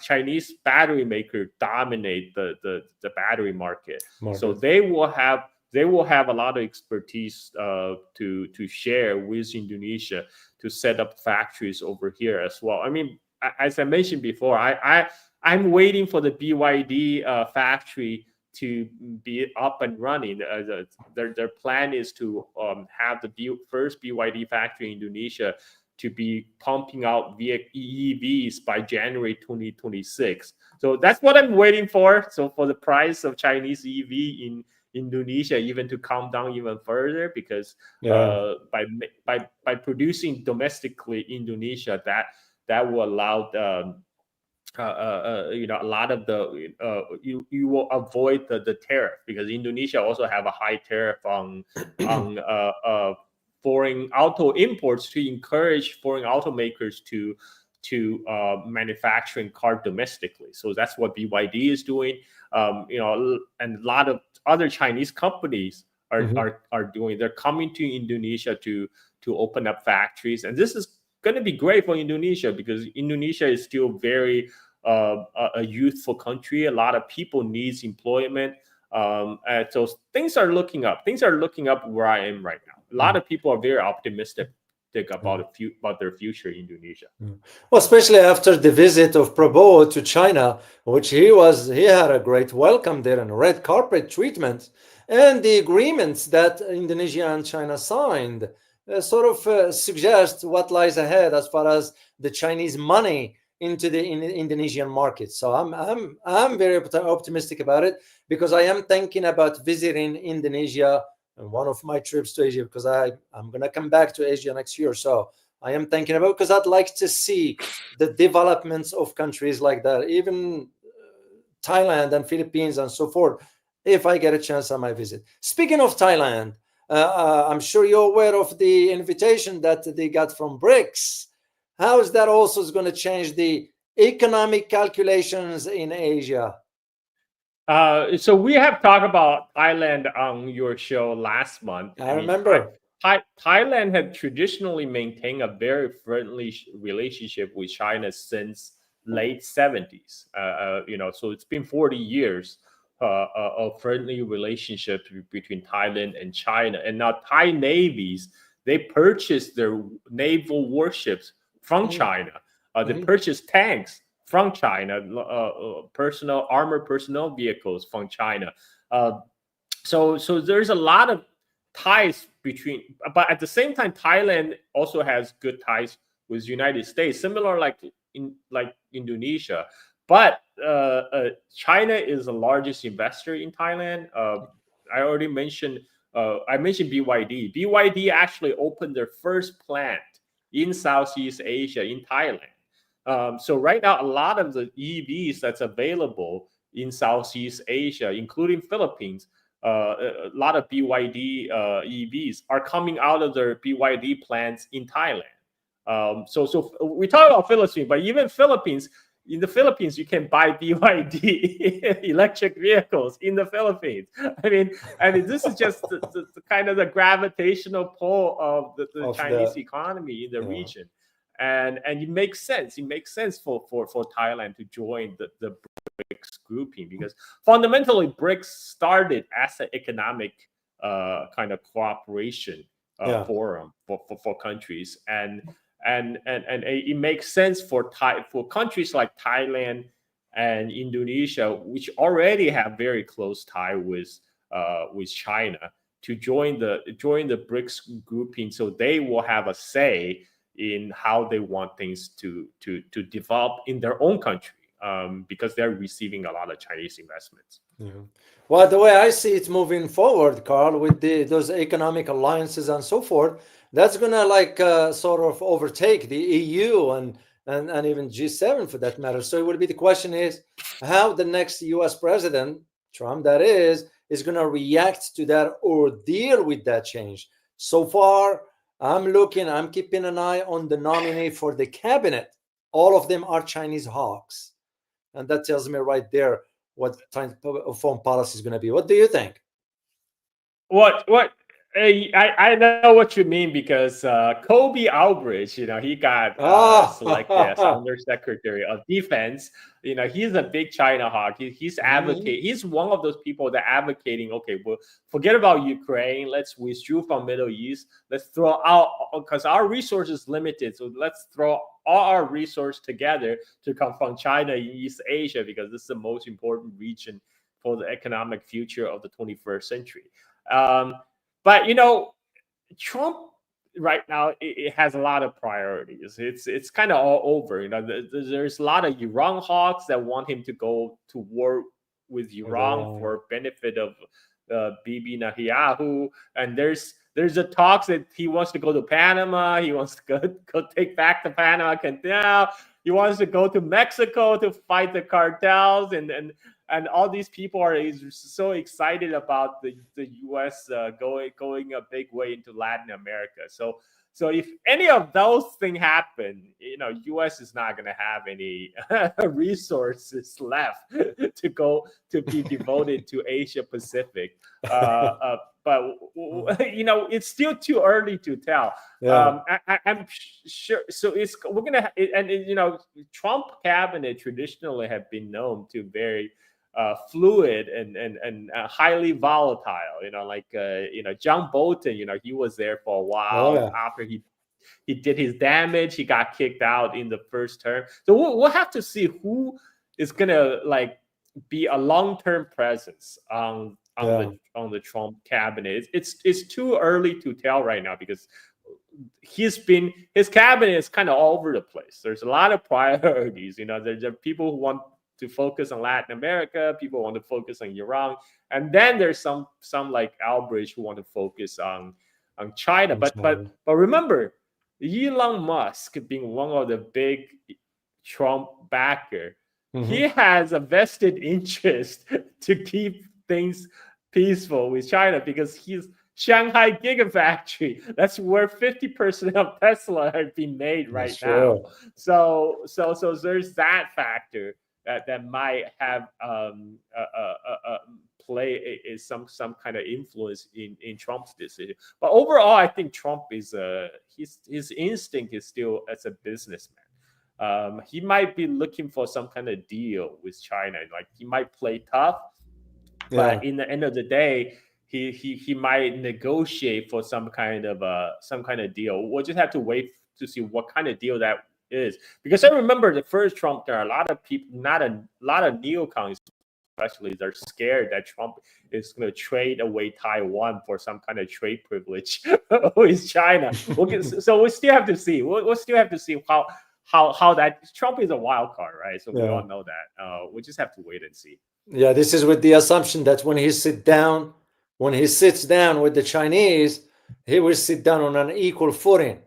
Chinese battery makers dominate the battery market. So they will have a lot of expertise to share with Indonesia to set up factories over here as well. I mean, as I mentioned before, I'm waiting for the BYD factory to be up and running. Their plan is to have the first BYD factory in Indonesia to be pumping out EVs by January 2026. So that's what I'm waiting for. So for the price of Chinese EV in Indonesia even to come down even further, because by producing domestically in Indonesia, that will allow a lot of the you will avoid the tariff, because Indonesia also have a high tariff on foreign auto imports to encourage foreign automakers to manufacturing car domestically. So that's what BYD is doing. And a lot of other Chinese companies are doing. They're coming to Indonesia to open up factories, and this is going to be great for Indonesia, because Indonesia is still very a youthful country. A lot of people needs employment. So things are looking up. Things are looking up where I am right now. A lot of people are very optimistic about their future in Indonesia. Well, especially after the visit of Prabowo to China, which he had a great welcome there and red carpet treatment, and the agreements that Indonesia and China signed sort of suggest what lies ahead as far as the Chinese money into the Indonesian market. So I'm very optimistic about it, because I am thinking about visiting Indonesia on one of my trips to Asia, because I'm going to come back to Asia next year. So I am thinking about, because I'd like to see the developments of countries like that, even Thailand and Philippines and so forth. If I get a chance, I might visit. Speaking of Thailand, I'm sure you're aware of the invitation that they got from BRICS. How is that also going to change the economic calculations in Asia? So we have talked about Thailand on your show last month. I remember. Thailand had traditionally maintained a very friendly relationship with China since late 70s. So it's been 40 years of friendly relationships between Thailand and China. And now Thai navies, they purchased their naval warships from China. They purchased tanks from China, armored personnel vehicles from China. So there's a lot of ties between, but at the same time, Thailand also has good ties with United States, similar like Indonesia. But China is the largest investor in Thailand. I already mentioned. I mentioned BYD. BYD actually opened their first plant in Southeast Asia, in Thailand. So right now, a lot of the EVs that's available in Southeast Asia, including Philippines, a lot of BYD EVs are coming out of their BYD plants in Thailand. So we talk about Philippines, but even Philippines. In the Philippines, you can buy BYD electric vehicles in the Philippines. I mean, this is just the kind of the gravitational pull of the Chinese economy in the region, and it makes sense. It makes sense for Thailand to join the BRICS grouping, because fundamentally BRICS started as an economic kind of cooperation forum for countries, and it makes sense for countries like Thailand and Indonesia, which already have very close tie with China, to join the BRICS grouping, so they will have a say in how they want things to develop in their own country, because they're receiving a lot of Chinese investments. Well, the way I see it moving forward, Carl, with those economic alliances and so forth, that's gonna sort of overtake the EU and and even G7 for that matter. So it would be, the question is how the next US president, Trump that is going to react to that or deal with that change. So far, I'm keeping an eye on the nominee for the cabinet. All of them are Chinese hawks. And that tells me right there what type of foreign policy is going to be. What do you think? What I know what you mean, because Kobe Albridge, he got selected as Undersecretary of Defense. He's a big China hawk. He's advocate. He's one of those people that advocating. Okay, well, forget about Ukraine. Let's withdraw from Middle East. Let's throw out, because our resources limited. So let's throw all our resources together to confront China in East Asia, because this is the most important region for the economic future of the 21st century. But Trump right now, it has a lot of priorities. It's kind of all over. There's a lot of Iran hawks that want him to go to war with Iran for benefit of Bibi Netanyahu, and there's a talks that he wants to go to Panama. He wants to go take back the Panama Canal. He wants to go to Mexico to fight the cartels, and all these people are so excited about the U.S. going a big way into Latin America. So if any of those things happen, U.S. is not going to have any resources left to be devoted to Asia Pacific. But it's still too early to tell. Yeah. I'm sure. So we're gonna, and Trump cabinet traditionally have been known to very fluid and highly volatile. John Bolton. He was there for a while. After he did his damage, he got kicked out in the first term. So we'll have to see who is gonna be a long-term presence on the Trump cabinet. It's too early to tell right now, because his cabinet is kind of all over the place. There's a lot of priorities. There are people who want to focus on Latin America, people want to focus on Iran, and then there's some like Albridge who want to focus on China. But remember, Elon Musk being one of the big Trump backer, he has a vested interest to keep things peaceful with China, because he's Shanghai Gigafactory. That's where 50% of Tesla have been made right now. So there's that factor that might have play some kind of influence in Trump's decision. But overall, I think Trump is his instinct is still as a businessman. He might be looking for some kind of deal with China. Like, he might play tough, but in the end of the day, he might negotiate for some kind of deal. We'll just have to wait to see what kind of deal that is. Because I remember the first Trump, there are a lot of people, a lot of neocons especially, they're scared that Trump is going to trade away Taiwan for some kind of trade privilege with China. So we still have to see. We'll still have to see how that, Trump is a wild card, right? So we all know that. We just have to wait and see. Yeah, this is with the assumption that when he sits down with the Chinese, he will sit down on an equal footing,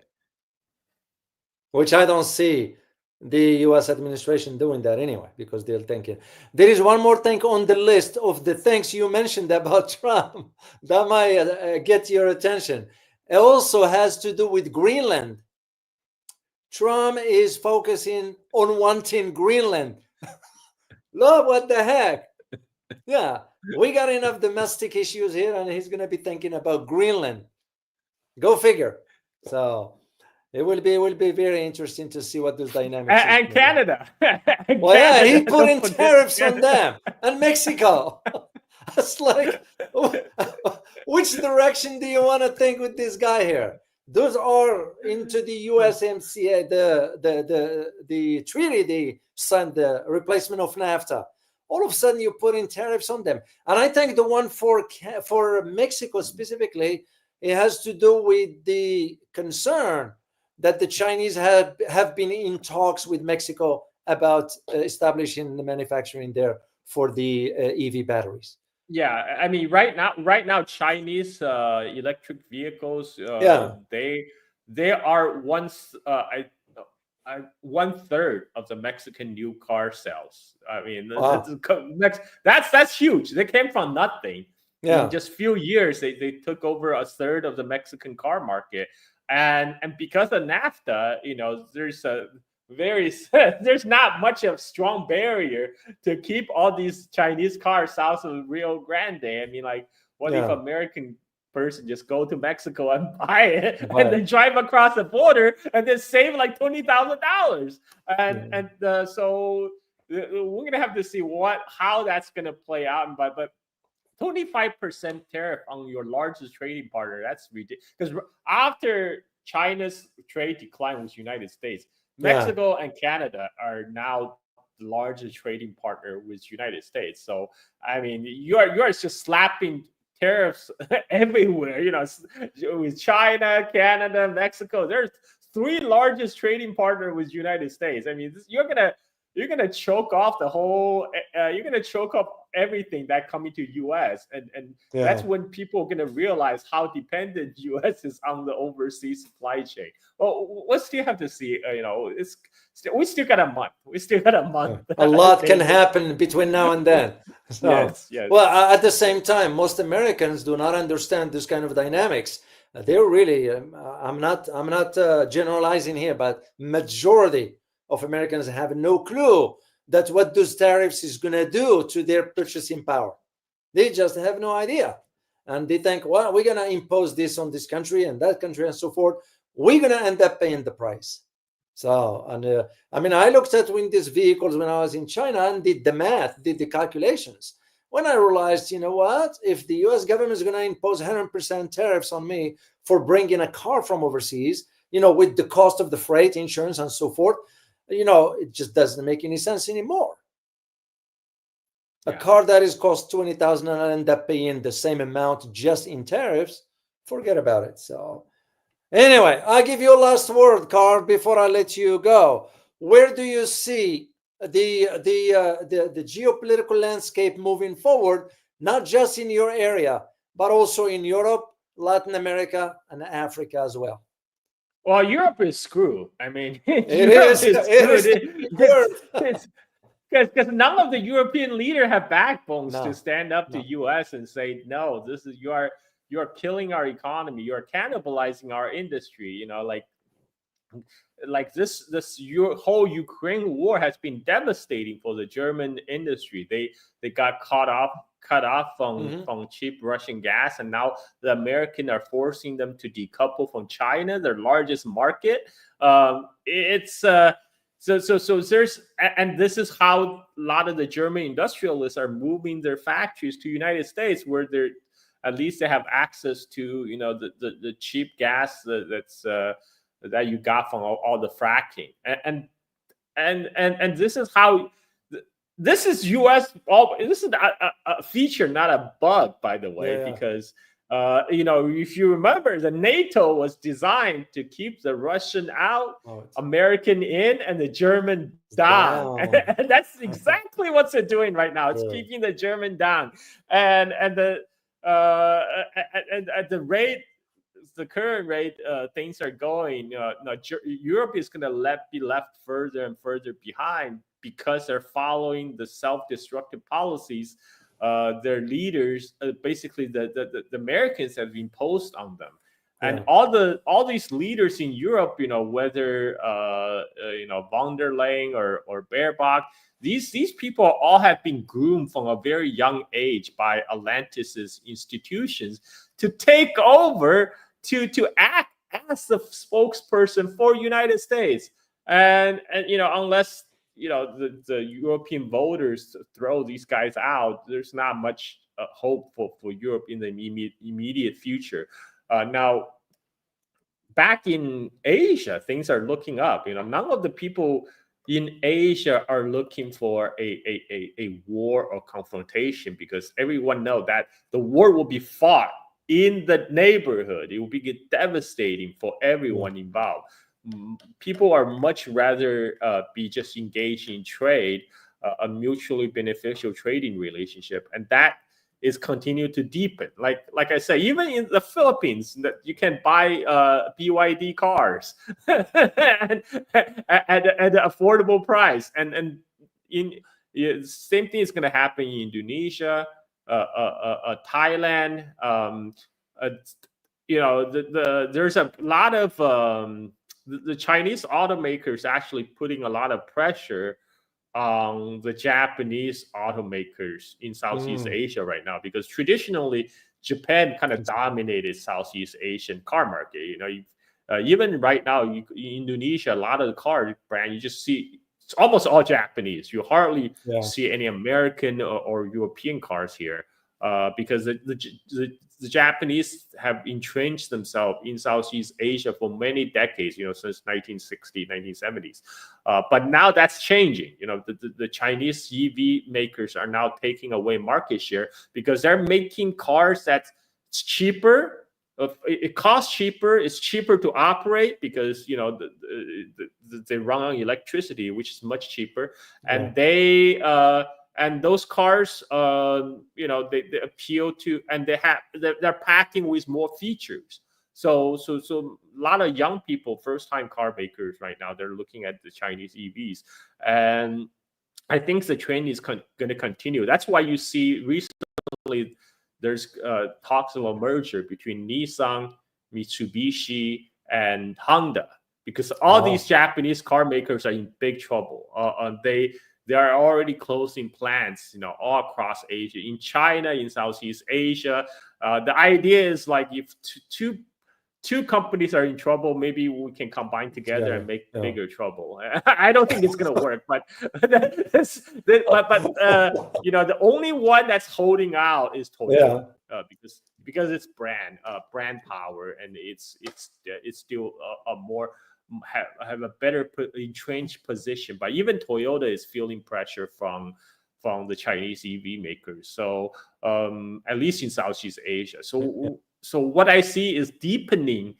which I don't see the U.S. administration doing that anyway, because they're thinking. There is one more thing on the list of the things you mentioned about Trump that might get your attention. It also has to do with Greenland. Trump is focusing on wanting Greenland. Look, what the heck? Yeah, we got enough domestic issues here, and he's going to be thinking about Greenland. Go figure. So it will be very interesting to see what those dynamics and Canada. Canada, he put in tariffs on them, and Mexico. It's like, which direction do you want to think with this guy here? Those are into the USMCA, the treaty they signed, the replacement of NAFTA. All of a sudden, you put in tariffs on them. And I think the one for Mexico specifically, it has to do with the concern that the Chinese have been in talks with Mexico about establishing the manufacturing there for the EV batteries. Yeah, I mean, right now, Chinese electric vehicles, they are once 1/3 of the Mexican new car sales. I mean, Wow. that's huge. They came from nothing. Yeah. In just few years, they took over 1/3 of the Mexican car market, and because of NAFTA, there's a very there's not much of strong barrier to keep all these Chinese cars south of Rio Grande. I mean, like, what if Yeah. American person just go to Mexico and buy it Buy and then drive across the border and then save like $20,000, so we're gonna have to see how that's gonna play out. But 25% tariff on your largest trading partner, that's ridiculous. Because after China's trade decline with United States, Mexico and Canada are now the largest trading partner with United States. So I mean, you are just slapping tariffs everywhere. With China, Canada, Mexico, there's three largest trading partner with United States. I mean, you're gonna choke off the whole. You're gonna choke off everything that coming to U.S. and that's when people are gonna realize how dependent U.S. is on the overseas supply chain. Well, we still have to see. We still got a month. We still got a month. A lot can happen between now and then. So, yes. Well, at the same time, most Americans do not understand this kind of dynamics. They're really. I'm not generalizing here, but majority of Americans have no clue that what those tariffs is going to do to their purchasing power. They just have no idea. And they think, well, we're going to impose this on this country and that country and so forth. We're going to end up paying the price. So, and I mean, I looked at these vehicles when I was in China and did the math, did the calculations. When I realized, you know what, if the US government is going to impose 100% tariffs on me for bringing a car from overseas, with the cost of the freight, insurance, and so forth, it just doesn't make any sense anymore. A car that is cost $20,000 and I end up paying the same amount just in tariffs, forget about it. So anyway, I'll give you a last word, Carl, before I let you go. Where do you see the geopolitical landscape moving forward, not just in your area, but also in Europe, Latin America, and Africa as well? Well, Europe is screwed. I mean, It is because none of the European leaders have backbones to stand up to U.S. and say, no, this is you are killing our economy. You are cannibalizing our industry. Like this whole Ukraine war has been devastating for the German industry. They got cut off from cheap Russian gas, and now the Americans are forcing them to decouple from China, their largest market. So there's, and this is how a lot of the German industrialists are moving their factories to United States, where they're at least they have access to the cheap gas that you got from all the fracking, and this is how. This is U.S. This is a feature, not a bug, by the way, because if you remember, the NATO was designed to keep the Russian out, American in, and the German down. And that's exactly what they're doing right now. It's keeping the German down, and the at the rate. The current rate things are going, Europe is going to be left further and further behind because they're following the self-destructive policies their leaders, basically the Americans, have imposed on them. And all these leaders in Europe, whether von der Leyen or Baerbock, these people all have been groomed from a very young age by Atlantis' institutions to take over, to act as the spokesperson for United States, and unless the European voters throw these guys out, there's not much hope for Europe in the immediate future. Now, back in Asia, things are looking up. None of the people in Asia are looking for a war or confrontation, because everyone knows that the war will be fought in the neighborhood. It will be devastating for everyone involved. People are much rather be just engaged in trade, a mutually beneficial trading relationship, and that is continue to deepen. Like I said, even in the Philippines, that you can buy BYD cars at an affordable price, and same thing is going to happen in Indonesia, Thailand. There's a lot of the Chinese automakers actually putting a lot of pressure on the Japanese automakers in Southeast Asia right now, because traditionally Japan kind of dominated Southeast Asian car market. Even right now, in Indonesia, a lot of the car brand you just see it's almost all Japanese. You hardly see any American or European cars here, because the Japanese have entrenched themselves in Southeast Asia for many decades, since 1960s, 1970s. But now that's changing. The Chinese EV makers are now taking away market share because they're making cars that's cheaper. It costs cheaper. It's cheaper to operate because they run on electricity, which is much cheaper, and they and those cars, they appeal to, and they're packing with more features. So a lot of young people, first-time car makers right now, they're looking at the Chinese EVs, and I think the trend is going to continue. That's why you see recently there's talks of a merger between Nissan, Mitsubishi, and Honda, because all these Japanese car makers are in big trouble. They are already closing plants, all across Asia, in China, in Southeast Asia. The idea is like if two companies are in trouble, maybe we can combine together and make bigger trouble. I don't think it's going to work, but the only one that's holding out is Toyota, because it's brand power, and it's still a more have a better entrenched position. But even Toyota is feeling pressure from the Chinese EV makers. So at least in Southeast Asia. So what I see is deepening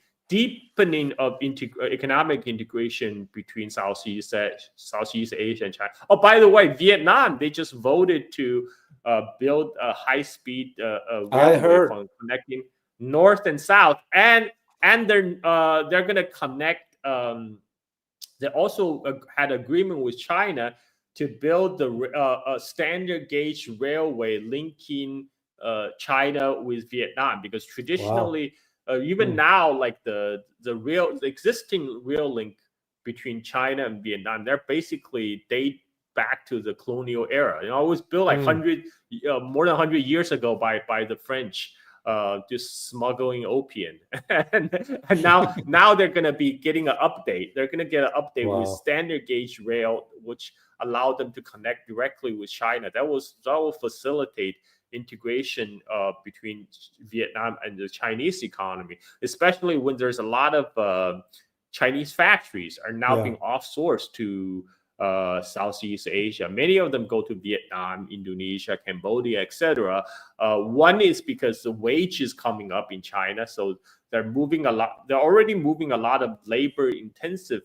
of economic integration between Southeast Asia and China. Oh, by the way, Vietnam, they just voted to build a high-speed railway from connecting north and south, and they're going to connect. They also had agreement with China to build a standard gauge railway linking China with Vietnam, because traditionally, even now, like the existing rail link between China and Vietnam, they're basically date back to the colonial era. It was built like more than 100 years ago by the French, just smuggling opium, and now they're going to be getting an update. They're going to get an update with standard gauge rail, which allowed them to connect directly with China. That will facilitate integration between Vietnam and the Chinese economy, especially when there's a lot of Chinese factories are now being offsourced to Southeast Asia. Many of them go to Vietnam, Indonesia, Cambodia, etc. One is because the wage is coming up in China, so they're moving a lot. They're already moving a lot of labor-intensive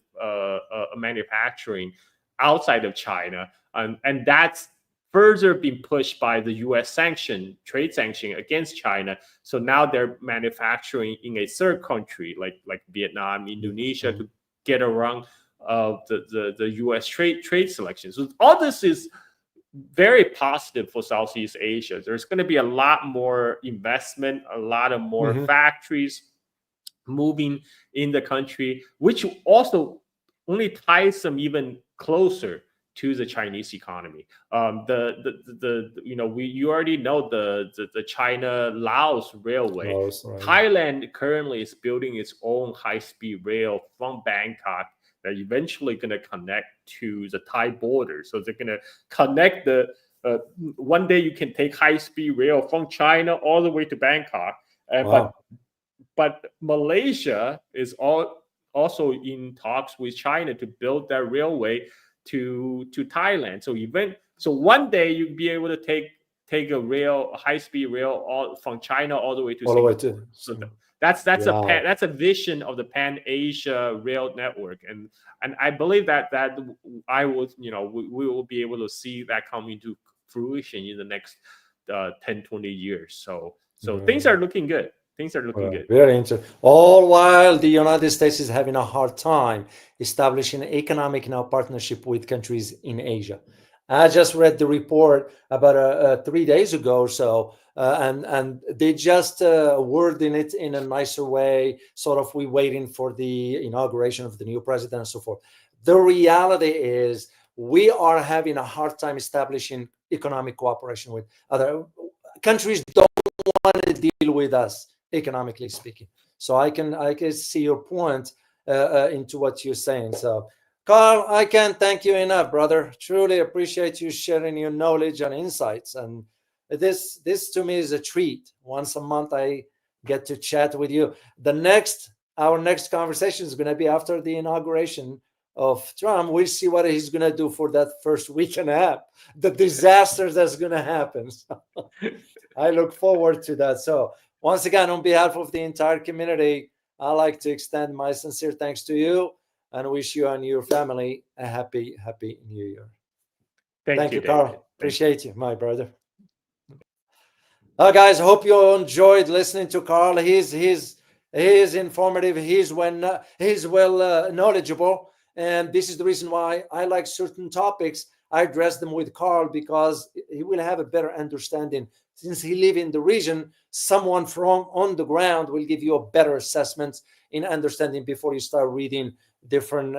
manufacturing outside of China, and that's further been pushed by the U.S. trade sanction against China. So now they're manufacturing in a third country like Vietnam, Indonesia, to get around the U.S. trade selection. So all this is very positive for Southeast Asia. There's going to be a lot more investment, a lot of more factories moving in the country, which also only ties them even closer to the Chinese economy. You already know the China-Laos railway. Thailand currently is building its own high-speed rail from Bangkok. They're eventually going to connect to the Thai border. So they're going to connect one day you can take high-speed rail from China all the way to Bangkok. But Malaysia is also in talks with China to build that railway to Thailand. So one day you'll be able to take a high-speed rail from China all the way to Singapore. So that's a vision of the Pan-Asia rail network, and I believe that we will be able to see that come into fruition in the 10, 20 years. So things are looking good. Things are looking good. Very interesting. All while the United States is having a hard time establishing economic partnership with countries in Asia. I just read the report about 3 days ago or so, and they just wording it in a nicer way, sort of we waiting for the inauguration of the new president and so forth. The reality is we are having a hard time establishing economic cooperation with other countries. Don't want to deal with us, economically speaking. So I can see your point into what you're saying. So Carl, I can't thank you enough, brother. Truly appreciate you sharing your knowledge and insights. And this to me is a treat. Once a month I get to chat with you. Our next conversation is going to be after the inauguration of Trump. We'll see what he's going to do for that first week and a half, the disaster that's going to happen. So I look forward to that. So once again, on behalf of the entire community, I'd like to extend my sincere thanks to you and wish you and your family a happy New Year. Thank you, Carl. David. Appreciate you, my brother. Guys, hope you enjoyed listening to Carl. He's informative. He's well knowledgeable, and this is the reason why I like certain topics. I address them with Carl because he will have a better understanding. Since he lives in the region, someone from on the ground will give you a better assessment in understanding before you start reading different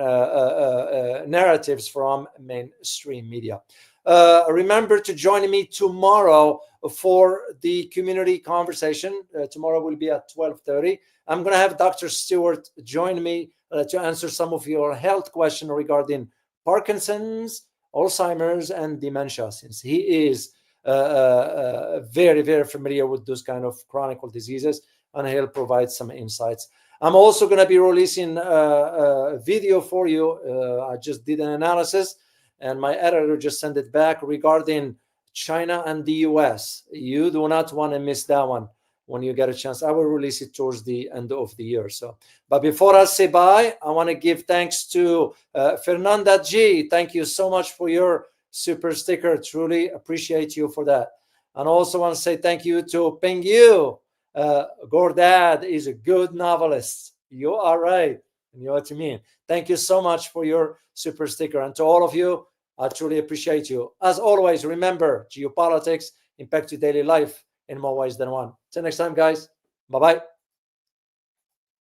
narratives from mainstream media. Remember to join me tomorrow for the community conversation. Tomorrow will be at 12:30. I'm going to have Dr. Stewart join me to answer some of your health questions regarding Parkinson's, Alzheimer's, and dementia, since he is very, very familiar with those kind of chronic diseases, and he'll provide some insights. I'm also going to be releasing a video for you. I just did an analysis, and my editor just sent it back regarding China and the US. You do not want to miss that one when you get a chance. I will release it towards the end of the year. But before I say bye, I want to give thanks to Fernanda G. Thank you so much for your super sticker. Truly appreciate you for that. And also want to say thank you to Peng Yu. Gordad is a good novelist. You are right. You know what I mean. Thank you so much for your super sticker. And to all of you, I truly appreciate you. As always, remember, geopolitics impact your daily life in more ways than one. Till next time, guys. Bye-bye.